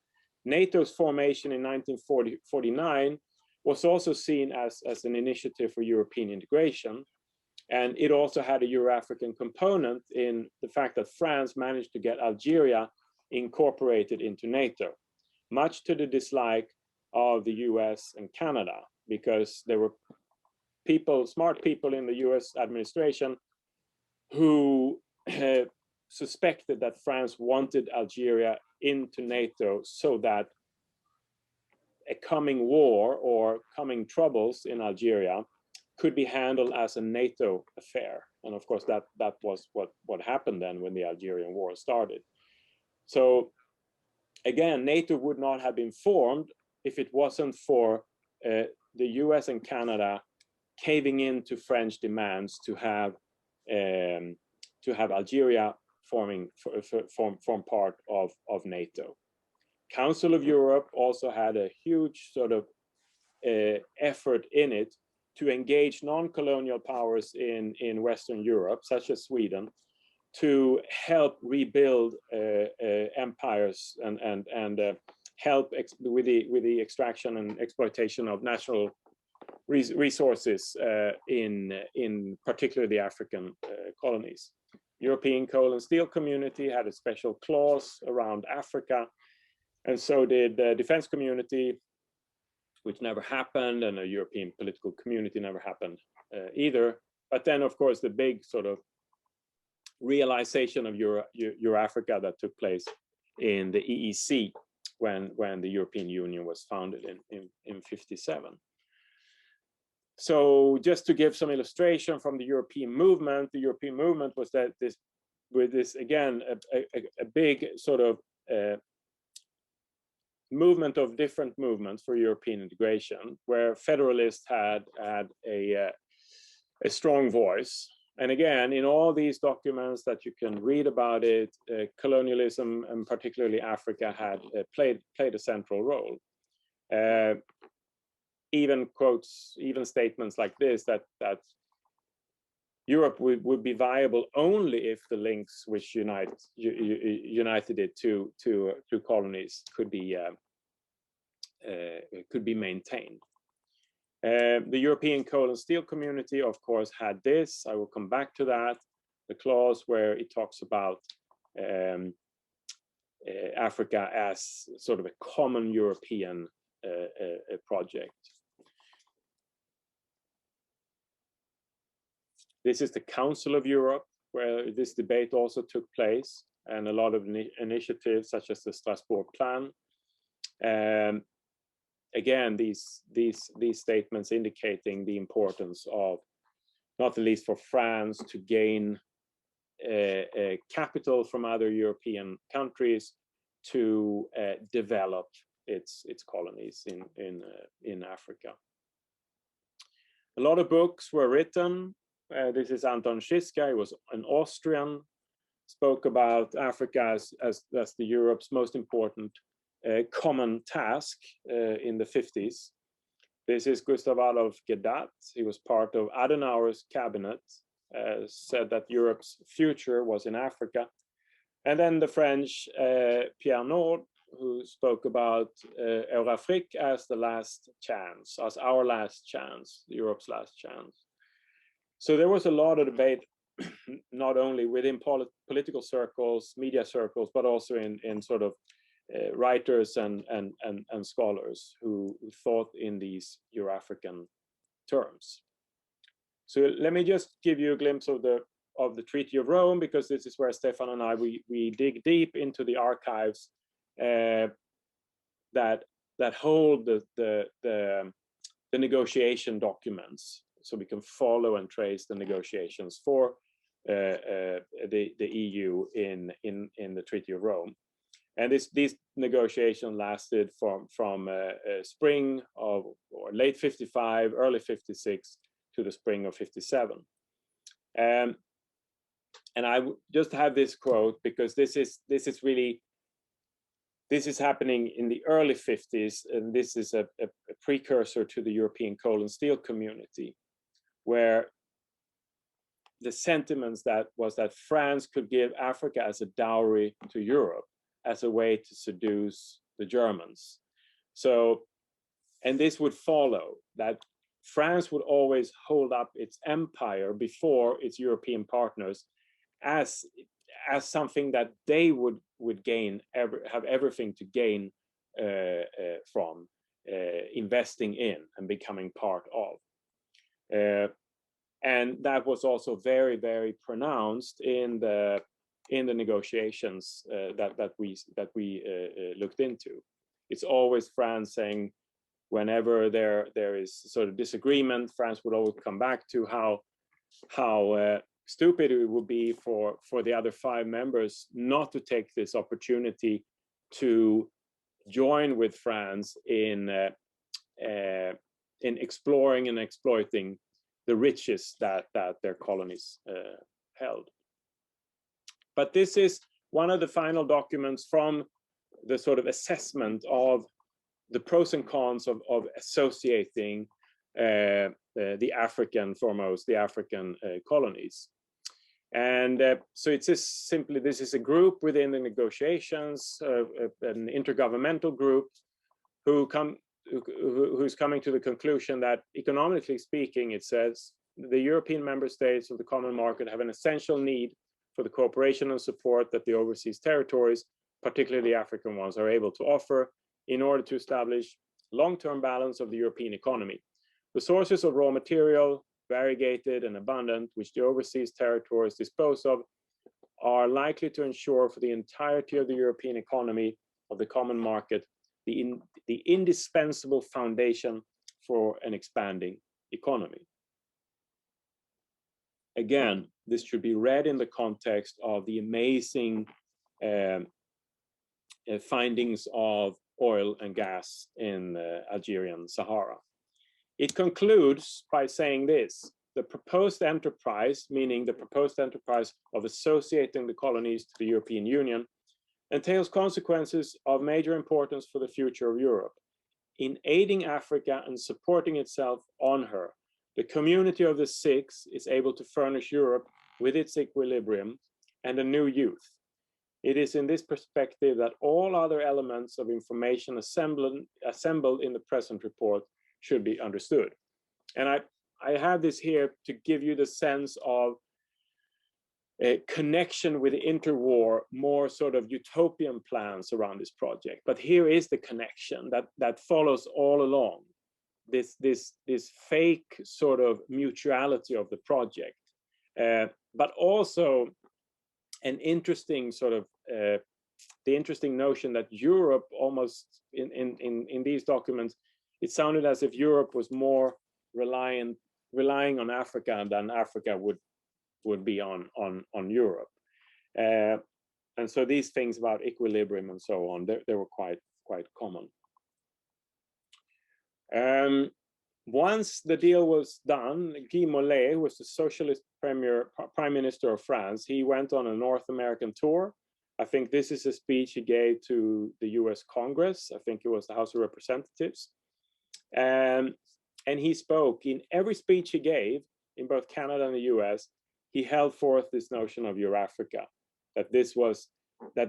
[SPEAKER 2] NATO's formation in 1949 was also seen as an initiative for European integration. And it also had a Euro-African component in the fact that France managed to get Algeria incorporated into NATO, much to the dislike of the US and Canada, because they were people, smart people in the US administration who suspected that France wanted Algeria into NATO so that a coming war or coming troubles in Algeria could be handled as a NATO affair. And of course, that was what happened then when the Algerian war started. So again, NATO would not have been formed if it wasn't for the US and Canada caving into French demands to have Algeria form part of NATO. Council of Europe also had a huge sort of effort in it to engage non-colonial powers in Western Europe, such as Sweden, to help rebuild empires and help with the extraction and exploitation of natural resources in particular the African colonies. European Coal and Steel Community had a special clause around Africa, and so did the Defense Community, which never happened, and a European Political Community never happened either. But then, of course, the big sort of realization of Eurafrica that took place in the EEC when the European Union was founded in 57. So just to give some illustration from the European movement was that this again a big sort of movement of different movements for European integration, where federalists had a strong voice. And again, in all these documents that you can read about it, colonialism and particularly Africa had played a central role. Even statements like this that Europe would be viable only if the links which united it to colonies could be maintained. The European Coal and Steel Community, of course, had this. I will come back to that. The clause where it talks about Africa as sort of a common European project. This is the Council of Europe, where this debate also took place, and a lot of initiatives such as the Strasbourg Plan. Again, these statements indicating the importance of, not the least for France, to gain capital from other European countries to develop its colonies in Africa. A lot of books were written. This is Anton Shiska. He was an Austrian, spoke about Africa as the Europe's most important common task in the 50s. This is Gustav Adolf Gedat. He was part of Adenauer's cabinet, said that Europe's future was in Africa. And then the French Pierre Nord, who spoke about Eurafrica as the last chance, as our last chance, Europe's last chance. So there was a lot of debate, not only within political circles, media circles, but also in sort of writers and scholars who thought in these Eurafrican terms. So let me just give you a glimpse of the Treaty of Rome, because this is where Stefan and I we dig deep into the archives that hold the negotiation documents, so we can follow and trace the negotiations for the EU in the Treaty of Rome. And these negotiations lasted from spring of, or late 55, early 56 to the spring of 57. And I just have this quote because this is happening in the early 50s, and this is a precursor to the European Coal and Steel Community, where the sentiments that France could give Africa as a dowry to Europe as a way to seduce the Germans. So, and this would follow that France would always hold up its empire before its European partners as something that they would gain, have everything to gain from investing in and becoming part of. And that was also very, very pronounced in the negotiations that we looked into. It's always France saying, whenever there is sort of disagreement, France would always come back to how stupid it would be for the other 5 members not to take this opportunity to join with France in exploring and exploiting the riches that their colonies held. But this is one of the final documents from the sort of assessment of the pros and cons of associating the African, foremost, the African colonies. And so it's just simply, this is a group within the negotiations, an intergovernmental group who's coming to the conclusion that, economically speaking, it says, the European member states of the common market have an essential need for the cooperation and support that the overseas territories, particularly the African ones, are able to offer in order to establish long-term balance of the European economy. The sources of raw material, variegated and abundant, which the overseas territories dispose of, are likely to ensure for the entirety of the European economy of the common market the indispensable foundation for an expanding economy. Again, this should be read in the context of the amazing findings of oil and gas in Algerian Sahara. It concludes by saying this: the proposed enterprise, meaning the proposed enterprise of associating the colonies to the European Union, entails consequences of major importance for the future of Europe. In aiding Africa and supporting itself on her, the community of the 6 is able to furnish Europe with its equilibrium and a new youth. It is in this perspective that all other elements of information assembled in the present report should be understood. And I have this here to give you the sense of a connection with the interwar, more sort of utopian plans around this project. But here is the connection that follows all along. This fake sort of mutuality of the project, but also an interesting sort of the interesting notion that Europe, almost in these documents, it sounded as if Europe was more relying on Africa than Africa would be on Europe. And so these things about equilibrium and so on, they were quite common. Once the deal was done, Guy Mollet, who was the socialist prime minister of France, he went on a North American tour. I think this is a speech he gave to the US Congress. I think it was the House of Representatives. And he spoke in every speech he gave in both Canada and the US, he held forth this notion of Eurafrica, that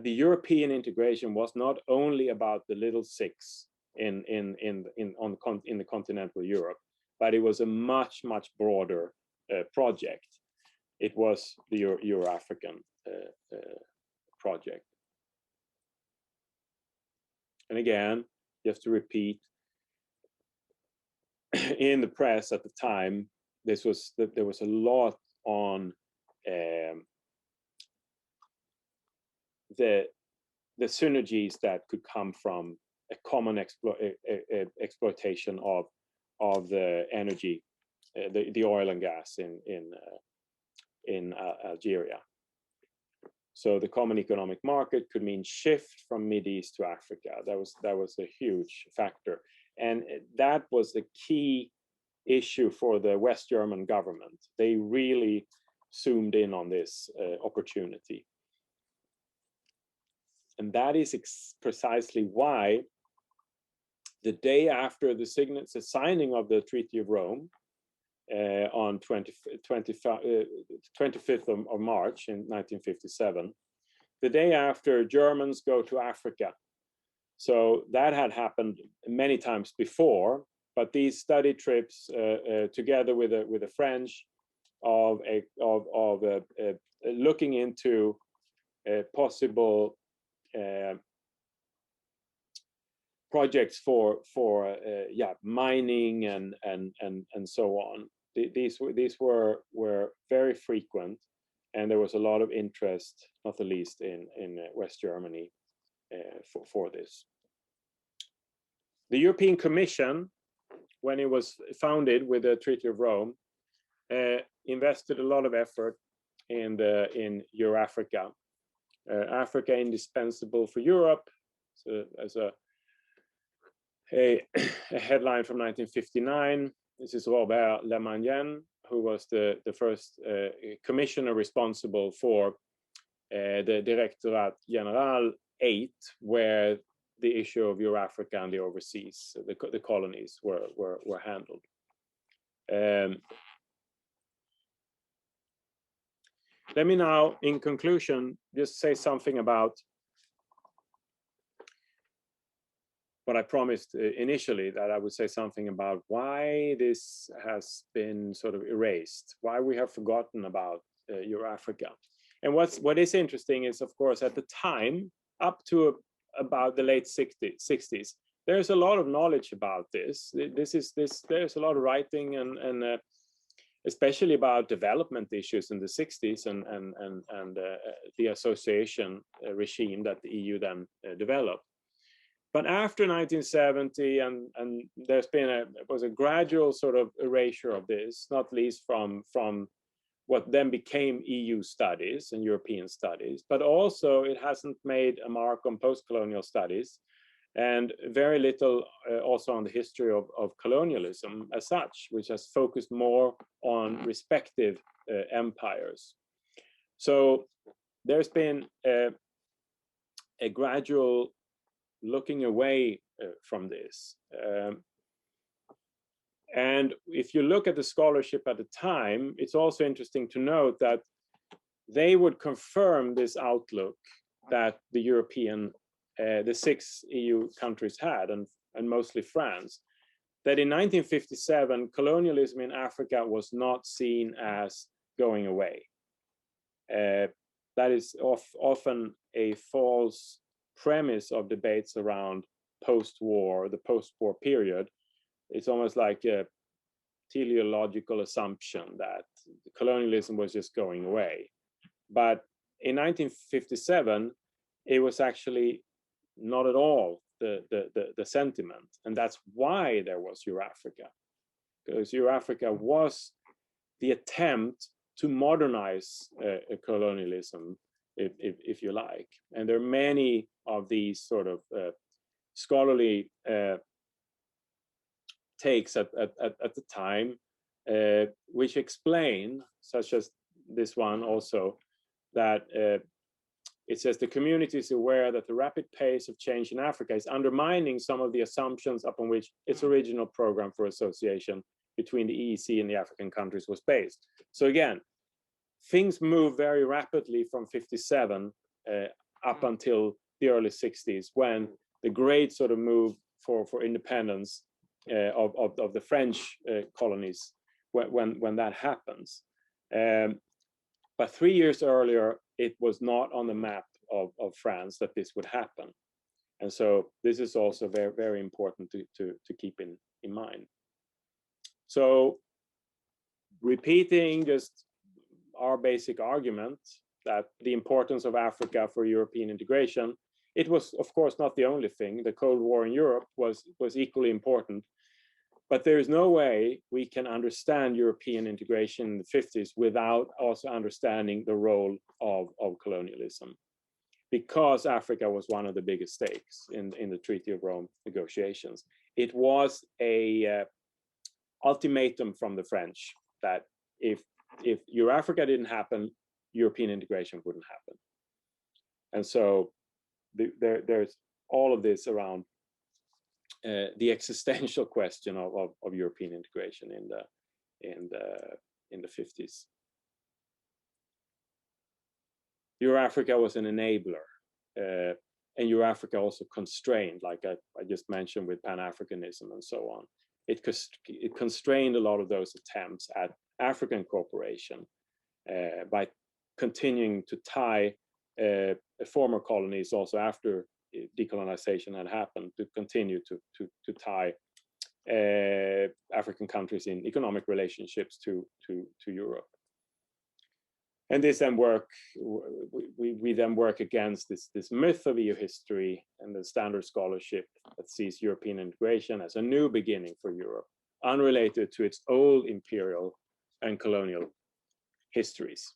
[SPEAKER 2] the European integration was not only about the little 6 in the continental Europe, but it was a much broader project. It was the Euro-African project. And again, just to repeat, in the press at the time, there was a lot on the synergies that could come from a common exploitation of the energy, the oil and gas in Algeria. So the common economic market could mean shift from Mideast to Africa. That was a huge factor, and that was the key issue for the West German government. They really zoomed in on this opportunity. And that is precisely why the day after the signing of the Treaty of Rome on 25th of March in 1957, the day after, Germans go to Africa. So that had happened many times before, but these study trips together with the French of looking into possible projects for mining and so on. these were very frequent, and there was a lot of interest, not the least in West Germany, for this. The European Commission, when it was founded with the Treaty of Rome, invested a lot of effort in Eurafrica. Africa indispensable for Europe, so as a headline from 1959. This is Robert Lemagnen, who was the first commissioner responsible for the Directorat General 8, where the issue of Eurafrica and the overseas, the colonies were handled. Let me now, in conclusion, just say something about what I promised initially, that I would say something about why this has been sort of erased, why we have forgotten about Eurafrica. And what is interesting is, of course, at the time, up to about the late 60s, there's a lot of knowledge about this. There's a lot of writing and especially about development issues in the 60s and the association regime that the EU then developed. But after 1970, and there's been was a gradual sort of erasure of this, not least from what then became EU studies and European studies, but also it hasn't made a mark on post-colonial studies, and very little also on the history of colonialism as such, which has focused more on respective empires. So there's been a gradual looking away from this. And if you look at the scholarship at the time, it's also interesting to note that they would confirm this outlook that the European, the 6 EU countries had, and mostly France, that in 1957, colonialism in Africa was not seen as going away. That is often a false premise of debates around post-war, the post-war period. It's almost like a teleological assumption that colonialism was just going away. But in 1957, it was actually not at all the sentiment. And that's why there was Eurafrica. Because Eurafrica was the attempt to modernize colonialism, if you like. And there are many of these sort of scholarly takes at the time, which explain, such as this one also, that it says the community is aware that the rapid pace of change in Africa is undermining some of the assumptions upon which its original program for association between the EEC and the African countries was based. So again, things move very rapidly from 57 up until the early 60s, when the great sort of move for independence of the French colonies, when that happens. But 3 years earlier, it was not on the map of France that this would happen. And so this is also very, very important to keep in mind. So repeating just our basic argument that the importance of Africa for European integration, it was, of course, not the only thing. The Cold War in Europe was equally important. But there is no way we can understand European integration in the 50s without also understanding the role of colonialism, because Africa was one of the biggest stakes in the Treaty of Rome negotiations. It was a ultimatum from the French that if Eurafrica didn't happen, European integration wouldn't happen. And so there's all of this around the existential question of European integration in the 50s. Eurafrica was an enabler, and Eurafrica also constrained, like I just mentioned with Pan-Africanism and so on. It constrained a lot of those attempts at African cooperation by continuing to tie former colonies also after decolonization had happened, to continue to tie African countries in economic relationships to Europe. And this then we then work against this myth of EU history and the standard scholarship that sees European integration as a new beginning for Europe, unrelated to its old imperial and colonial histories.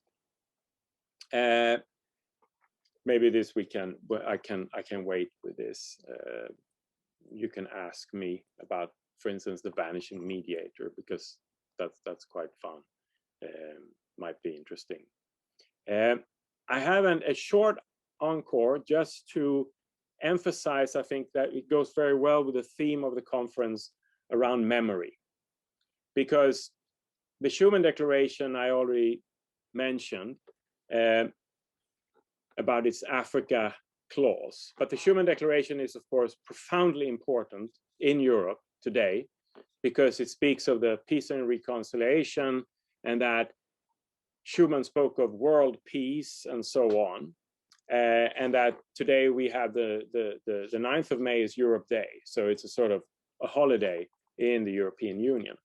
[SPEAKER 2] Maybe this I can wait with this. You can ask me about, for instance, the Vanishing Mediator, because that's quite fun. Might be interesting. I have a short encore just to emphasize, I think, that it goes very well with the theme of the conference around memory, because the Schumann Declaration I already mentioned about its Africa clause, but the Schumann Declaration is, of course, profoundly important in Europe today, because it speaks of the peace and reconciliation, and that Schumann spoke of world peace and so on, and that today we have the 9th of May is Europe Day, so it's a sort of a holiday in the European Union.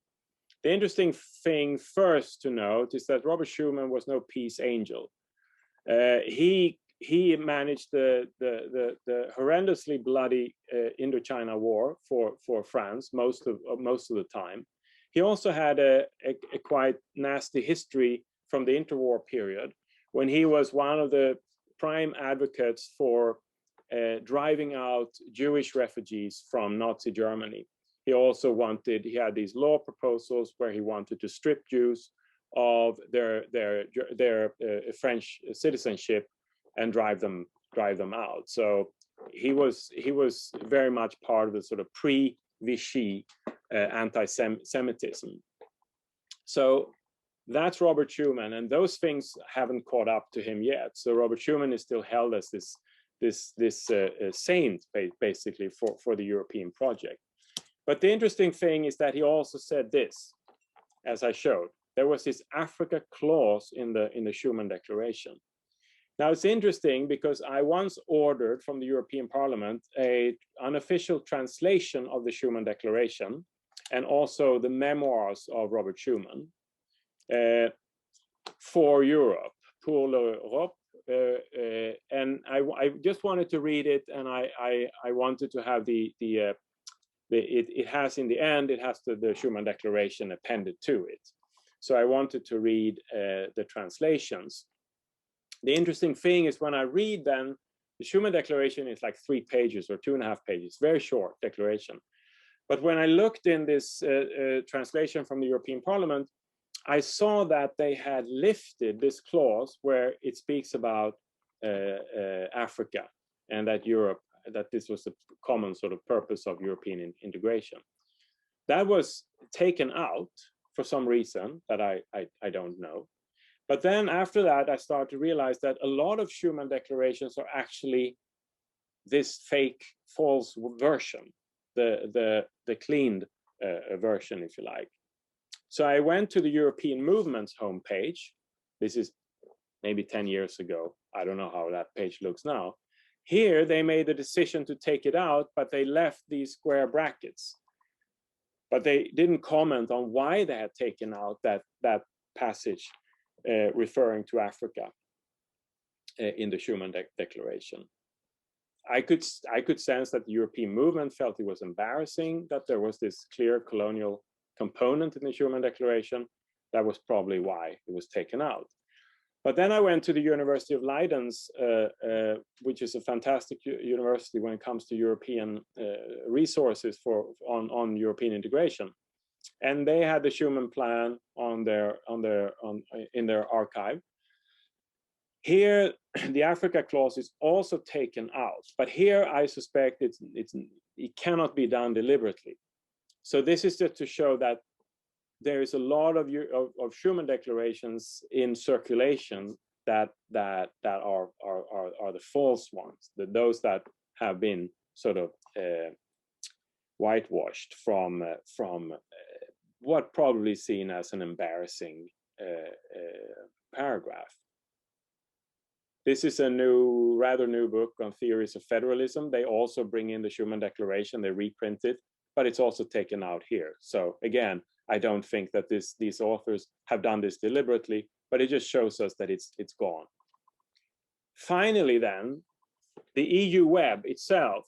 [SPEAKER 2] The interesting thing first to note is that Robert Schuman was no peace angel. He managed the horrendously bloody Indochina War for France most of the time. He also had a quite nasty history from the interwar period, when he was one of the prime advocates for driving out Jewish refugees from Nazi Germany. He also he had these law proposals where he wanted to strip Jews of their French citizenship and drive them out. So he was very much part of the sort of pre-Vichy anti-Semitism. So that's Robert Schuman, and those things haven't caught up to him yet. So Robert Schuman is still held as this saint, basically, for the European project. But the interesting thing is that he also said this, as I showed. There was this Africa clause in the Schuman Declaration. Now it's interesting because I once ordered from the European Parliament an unofficial translation of the Schuman Declaration, and also the memoirs of Robert Schuman for Europe, pour l'Europe, and I just wanted to read it, and I wanted to have it has in the end, it has the Schuman Declaration appended to it. So I wanted to read the translations. The interesting thing is when I read then, the Schuman Declaration is like 3 pages or 2.5 pages, very short declaration. But when I looked in this translation from the European Parliament, I saw that they had lifted this clause where it speaks about Africa, and that this was the common sort of purpose of European integration. That was taken out for some reason that I don't know. But then after that, I started to realize that a lot of Schuman declarations are actually this fake, false version, the cleaned version, if you like. So I went to the European Movement's homepage. This is maybe 10 years ago. I don't know how that page looks now. Here, they made the decision to take it out, but they left these square brackets. But they didn't comment on why they had taken out that passage referring to Africa in the Schuman Declaration. I could sense that the European movement felt it was embarrassing that there was this clear colonial component in the Schuman Declaration. That was probably why it was taken out. But then I went to the University of Leiden's, which is a fantastic university when it comes to European resources on European integration, and they had the Schuman plan in their archive. Here, the Africa clause is also taken out, but here I suspect it cannot be done deliberately. So this is just to show that there is a lot of Schuman declarations in circulation that are the false ones, those that have been sort of whitewashed from what probably seen as an embarrassing paragraph. This is a rather new book on theories of federalism. They also bring in the Schuman Declaration. They reprint it, but it's also taken out here. So again, I don't think that these authors have done this deliberately, but it just shows us that it's gone. Finally, then, the EU web itself,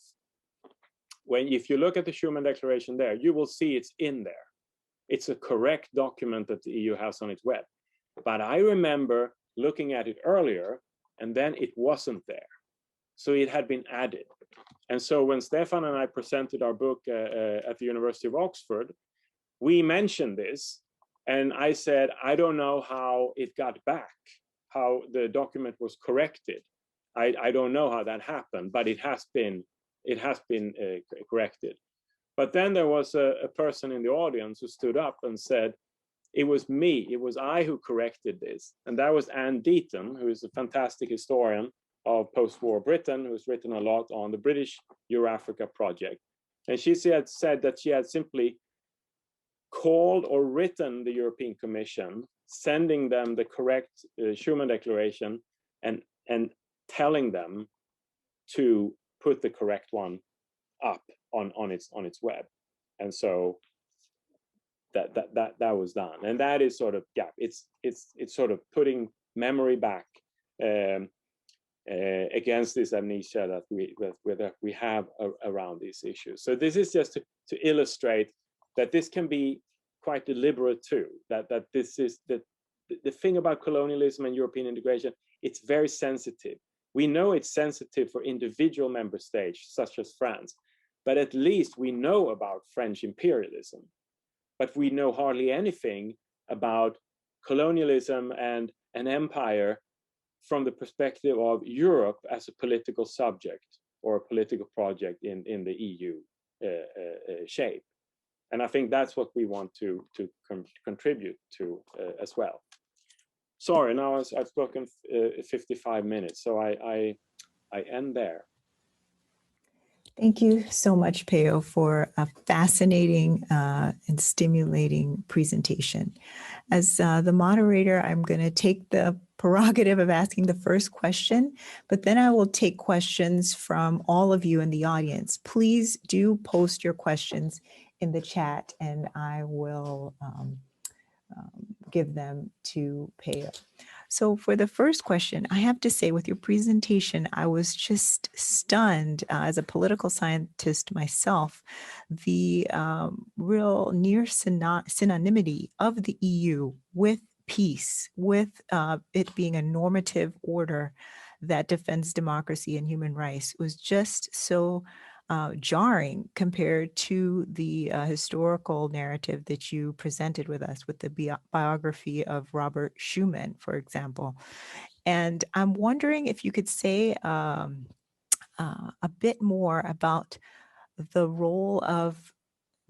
[SPEAKER 2] if you look at the Schumann Declaration there, you will see it's in there. It's a correct document that the EU has on its web. But I remember looking at it earlier, and then it wasn't there. So it had been added. And so when Stefan and I presented our book at the University of Oxford, we mentioned this, and I said, I don't know how it got back, how the document was corrected. I don't know how that happened, but it has been corrected. But then there was a person in the audience who stood up and said, it was me, it was I who corrected this. And that was Anne Deaton, who is a fantastic historian of post-war Britain, who's written a lot on the British Eurafrica project. And she said that she had simply called or written the European Commission, sending them the correct Schumann Declaration and telling them to put the correct one up on its web. And so that was done. And that is sort of, yeah, it's sort of putting memory back against this amnesia that we have around these issues. So this is just to illustrate that this can be quite deliberate too, that this is the thing about colonialism and European integration, it's very sensitive. We know it's sensitive for individual member states, such as France, but at least we know about French imperialism, but we know hardly anything about colonialism and an empire from the perspective of Europe as a political subject or a political project in the EU shape. And I think that's what we want to contribute to as well. Sorry, now I've spoken 55 minutes, so I end there.
[SPEAKER 3] Thank you so much, Peo, for a fascinating and stimulating presentation. As the moderator, I'm going to take the prerogative of asking the first question, but then I will take questions from all of you in the audience. Please do post your questions in the chat, and I will give them to Peo. So for the first question, I have to say with your presentation, I was just stunned as a political scientist myself, the real near synonymity of the EU with peace, with it being a normative order that defends democracy and human rights was just so jarring compared to the historical narrative that you presented with us with the biography of Robert Schuman, for example. And I'm wondering if you could say a bit more about the role of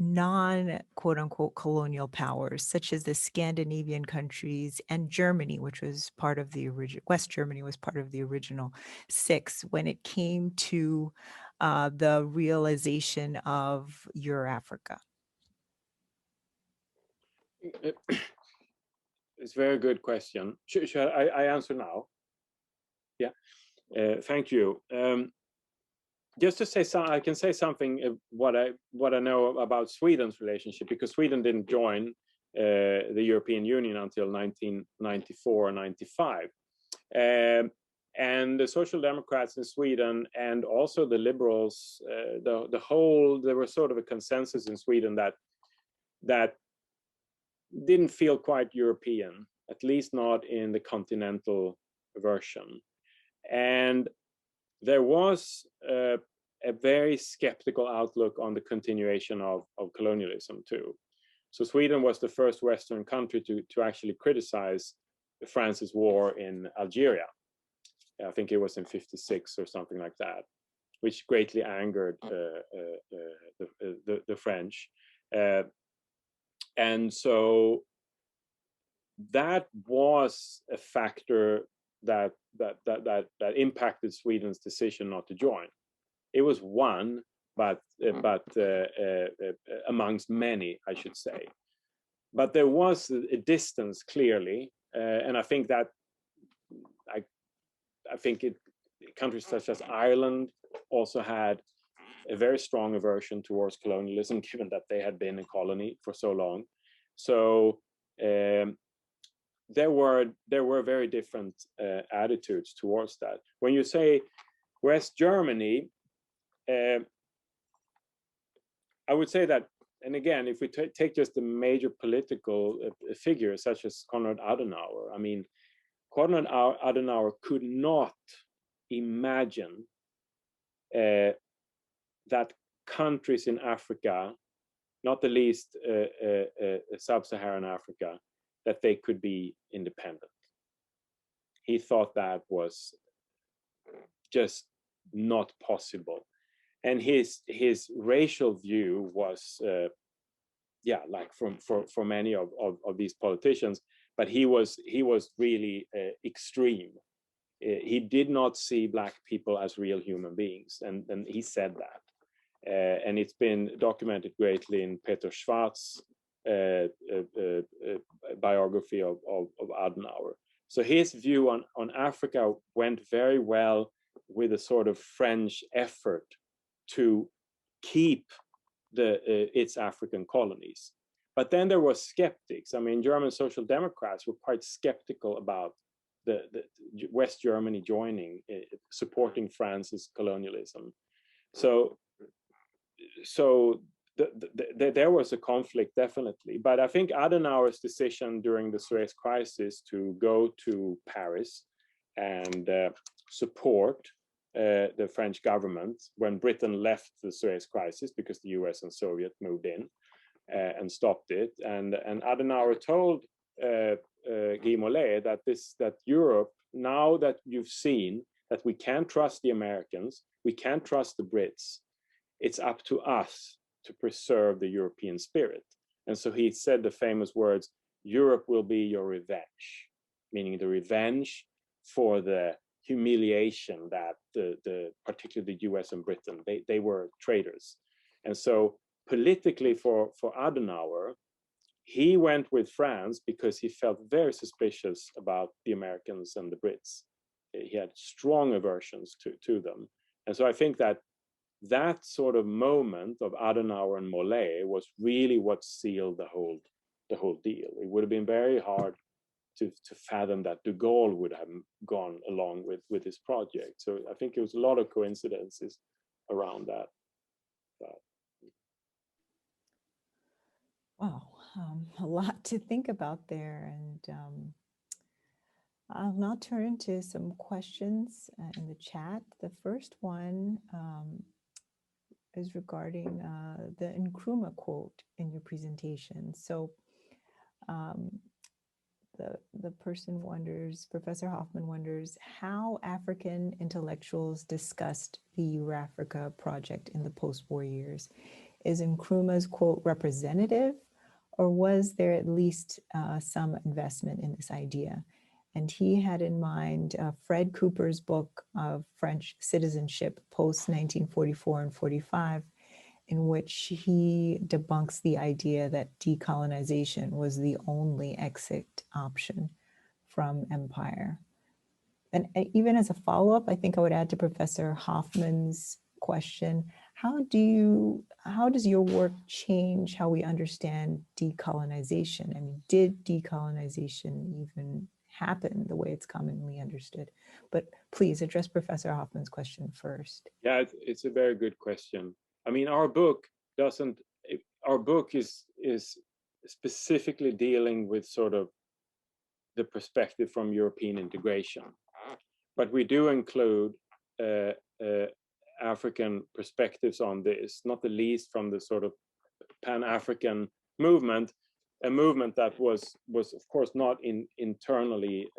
[SPEAKER 3] non-quote unquote colonial powers, such as the Scandinavian countries and Germany, which was part of the original, West Germany was part of the original six, when it came to the realization of Eurafrica?
[SPEAKER 2] It's a very good question. Should I answer now? Yeah, thank you. Just to say something, I can say something what I know about Sweden's relationship, because Sweden didn't join the European Union until 1994 or 95. And the Social Democrats in Sweden and also the Liberals, there was sort of a consensus in Sweden that didn't feel quite European, at least not in the continental version. And there was a very skeptical outlook on the continuation of colonialism too. So Sweden was the first Western country to actually criticize France's war in Algeria. I think it was in '56 or something like that, which greatly angered the French. And so that was a factor that impacted Sweden's decision not to join. It was one, but amongst many, I should say. But there was a distance clearly, and I think that countries such as Ireland also had a very strong aversion towards colonialism, given that they had been a colony for so long. So there were very different attitudes towards that. When you say West Germany, I would say that, and again, if we take just the major political figures such as Konrad Adenauer, I mean, Konrad Adenauer could not imagine that countries in Africa, not the least sub-Saharan Africa, that they could be independent. He thought that was just not possible. And his racial view was, like for many of these politicians, but he was really extreme. He did not see Black people as real human beings, and he said that. And it's been documented greatly in Peter Schwartz's biography of Adenauer. So his view on Africa went very well with a sort of French effort to keep its African colonies. But then there were skeptics. I mean, German Social Democrats were quite skeptical about the West Germany joining, supporting France's colonialism. So there was a conflict, definitely. But I think Adenauer's decision during the Suez Crisis to go to Paris and support the French government when Britain left the Suez Crisis, because the US and Soviet moved in and stopped it. And Adenauer told Guy Mollet that Europe, now that you've seen that we can't trust the Americans, we can't trust the Brits, it's up to us to preserve the European spirit. And so he said the famous words, Europe will be your revenge, meaning the revenge for the humiliation that particularly the US and Britain, they were traitors. And so politically for Adenauer, he went with France because he felt very suspicious about the Americans and the Brits. He had strong aversions to them. And so I think that sort of moment of Adenauer and Mollet was really what sealed the whole deal. It would have been very hard to fathom that de Gaulle would have gone along with his project. So I think it was a lot of coincidences around that.
[SPEAKER 3] Wow, a lot to think about there. And I'll now turn to some questions in the chat. The first one is regarding the Nkrumah quote in your presentation. So the person wonders, Professor Hoffman wonders, how African intellectuals discussed the Eurafrica project in the post-war years. Is Nkrumah's quote representative, or was there at least some investment in this idea? And he had in mind Fred Cooper's book of French citizenship post-1944 and 45, in which he debunks the idea that decolonization was the only exit option from empire. And even as a follow-up, I think I would add to Professor Hoffman's question, how does your work change how we understand decolonization? I mean, did decolonization even happen the way it's commonly understood? But please address Professor Hoffman's question first.
[SPEAKER 2] Yeah, it's a very good question. I mean, our book is specifically dealing with sort of the perspective from European integration, but we do include African perspectives on this, not the least from the sort of Pan-African movement, a movement that was of course not internally.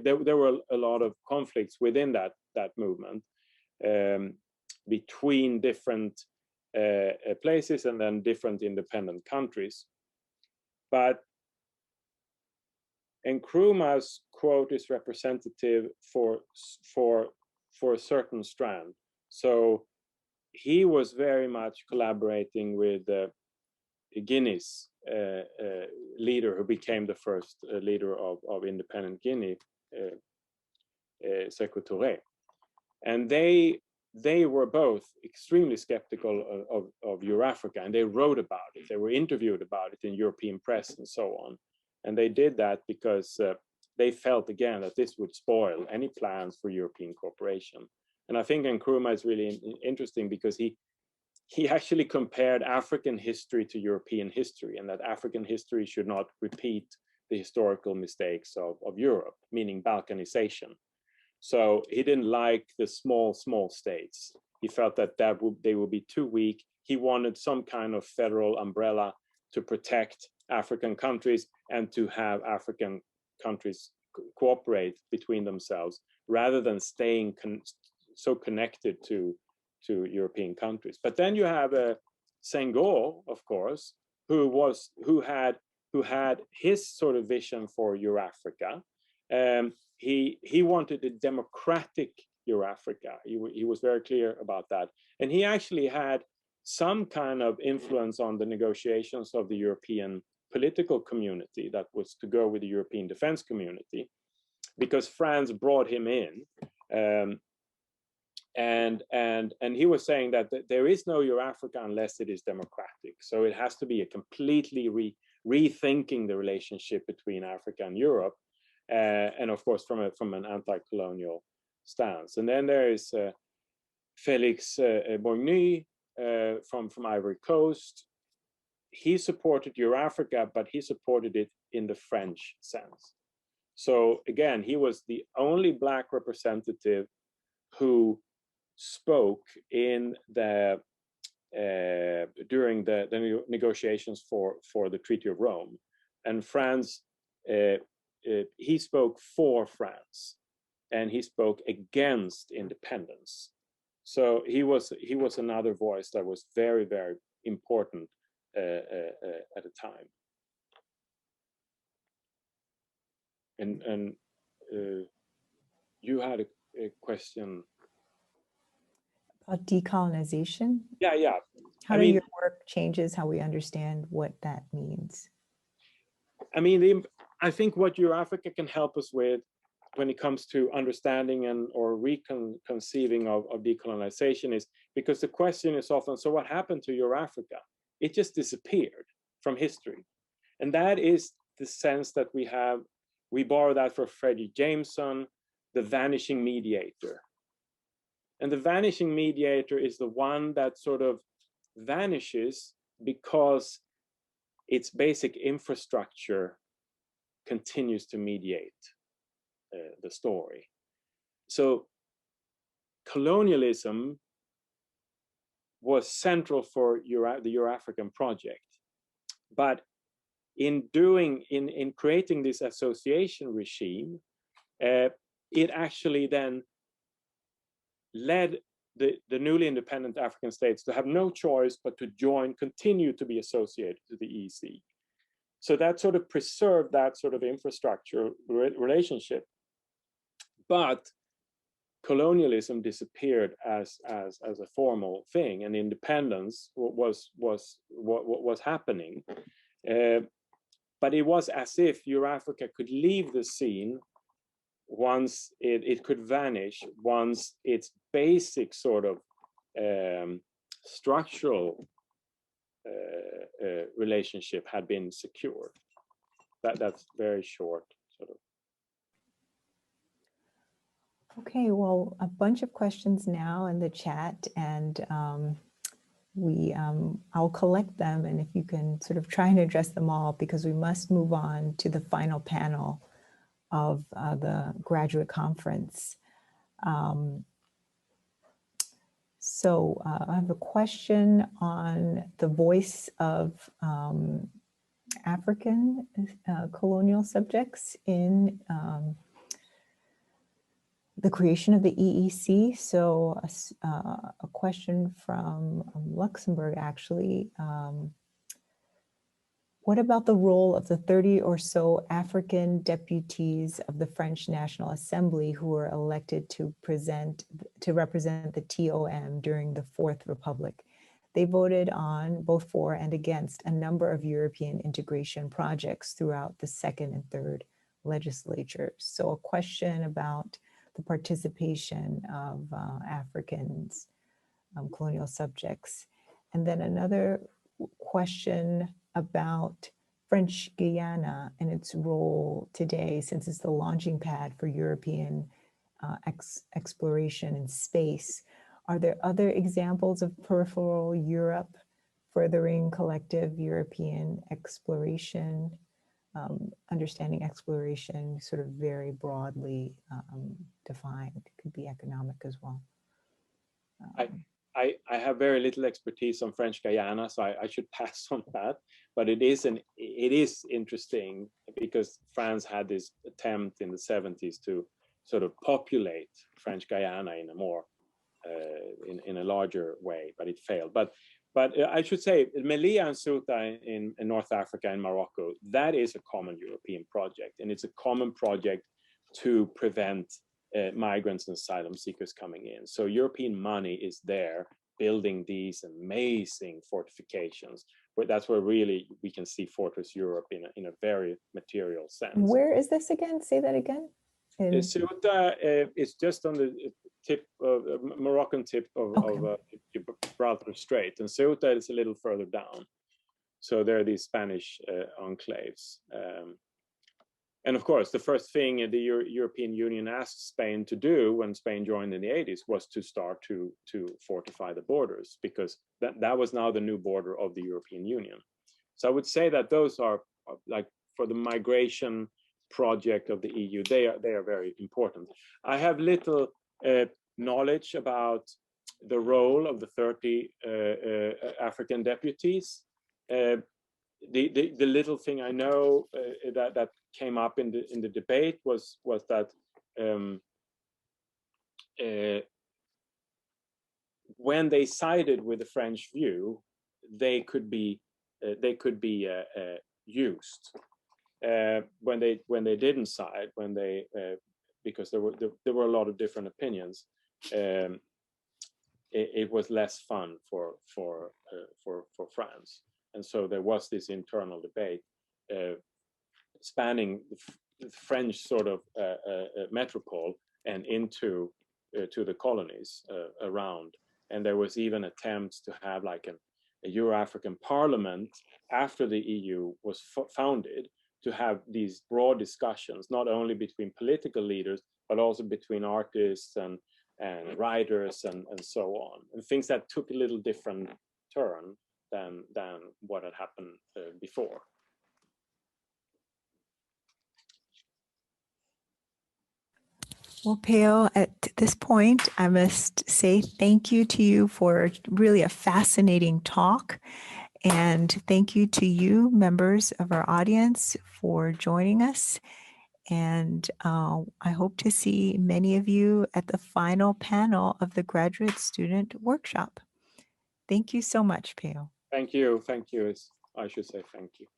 [SPEAKER 2] There were a lot of conflicts within that movement between different places and then different independent countries. But Nkrumah's quote is representative for a certain strand. So he was very much collaborating with Guinea's leader, who became the first leader of independent Guinea, Sékou Touré. And they they were both extremely skeptical of Eurafrica, and they wrote about it. They were interviewed about it in European press and so on. And they did that because they felt, again, that this would spoil any plans for European cooperation. And I think Nkrumah is really interesting because he actually compared African history to European history, and that African history should not repeat the historical mistakes of Europe, meaning Balkanization. So he didn't like the small states. He felt that they would be too weak. He wanted some kind of federal umbrella to protect African countries and to have African countries cooperate between themselves rather than staying so connected to European countries. But then you have Senghor, of course, who had his sort of vision for Eurafrica. He wanted a democratic Eurafrica. He was very clear about that. And he actually had some kind of influence on the negotiations of the European political community that was to go with the European defense community, because France brought him in. And he was saying that there is no Eurafrica unless it is democratic. So it has to be a completely rethinking the relationship between Africa and Europe. And of course, from an anti-colonial stance. And then there is Félix Boigny from Ivory Coast. He supported Eurafrica, but he supported it in the French sense. So again, he was the only Black representative who spoke in the during the negotiations for the Treaty of Rome, and France. He spoke for France, and he spoke against independence. So he was another voice that was very, very important at the time. And you had a question
[SPEAKER 3] about decolonization.
[SPEAKER 2] Yeah.
[SPEAKER 3] How do your work changes how we understand what that means?
[SPEAKER 2] I mean, I think what Eurafrica can help us with when it comes to understanding or reconceiving of decolonization is because the question is often, so what happened to Eurafrica? It just disappeared from history. And that is the sense that we have. We borrow that from Freddie Jameson, the vanishing mediator. And the vanishing mediator is the one that sort of vanishes because its basic infrastructure continues to mediate the story. So colonialism was central for the Eurafrican project, but in creating this association regime, it actually then led the newly independent African states to have no choice but to continue to be associated to the EEC. So that sort of preserved that sort of infrastructure relationship, but colonialism disappeared as a formal thing, and independence was happening. But it was as if Eurafrica could leave the scene once it could vanish, once its basic sort of structural relationship had been secured. That's very short, sort of.
[SPEAKER 3] Okay, well, a bunch of questions now in the chat, and I'll collect them, and if you can sort of try and address them all, because we must move on to the final panel of the graduate conference. So I have a question on the voice of African colonial subjects in the creation of the EEC. So a question from Luxembourg, actually. What about the role of the 30 or so African deputies of the French National Assembly who were elected to represent the TOM during the Fourth Republic? They voted on, both for and against, a number of European integration projects throughout the second and third legislatures. So a question about the participation of Africans, colonial subjects. And then another question about French Guiana and its role today, since it's the launching pad for European exploration in space. Are there other examples of peripheral Europe furthering collective European exploration? Understanding exploration sort of very broadly defined. It could be economic as well.
[SPEAKER 2] I have very little expertise on French Guiana, so I should pass on that. But it is interesting because France had this attempt in the 70s to sort of populate French Guiana in a more in a larger way, but it failed. But I should say Melilla and Ceuta in North Africa and Morocco, that is a common European project, and it's a common project to prevent migrants and asylum seekers coming in. So European money is there building these amazing fortifications. But that's where really we can see Fortress Europe in a very material sense.
[SPEAKER 3] Where is this again? Say that again.
[SPEAKER 2] Ceuta is just on the tip of Moroccan tip of Gibraltar Strait, and Ceuta is a little further down. So there are these Spanish enclaves. And of course, the first thing the European Union asked Spain to do when Spain joined in the 80s was to start to fortify the borders, because that was now the new border of the European Union. So I would say that those are like for the migration project of the EU, they are very important. I have little knowledge about the role of the 30 African deputies. The little thing I know that came up in the debate was that when they sided with the French view, they could be used. When they didn't side, because there were a lot of different opinions, it was less fun for France. And so there was this internal debate spanning the French sort of metropole and into to the colonies around. And there was even attempts to have like a Euro-African parliament after the EU was founded, to have these broad discussions, not only between political leaders, but also between artists and writers and so on. And things that took a little different turn than what had happened before.
[SPEAKER 3] Well, Peo, at this point, I must say thank you to you for really a fascinating talk. And thank you to you, members of our audience, for joining us. And I hope to see many of you at the final panel of the Graduate Student Workshop. Thank you so much, Peo.
[SPEAKER 2] Thank you. I should say thank you.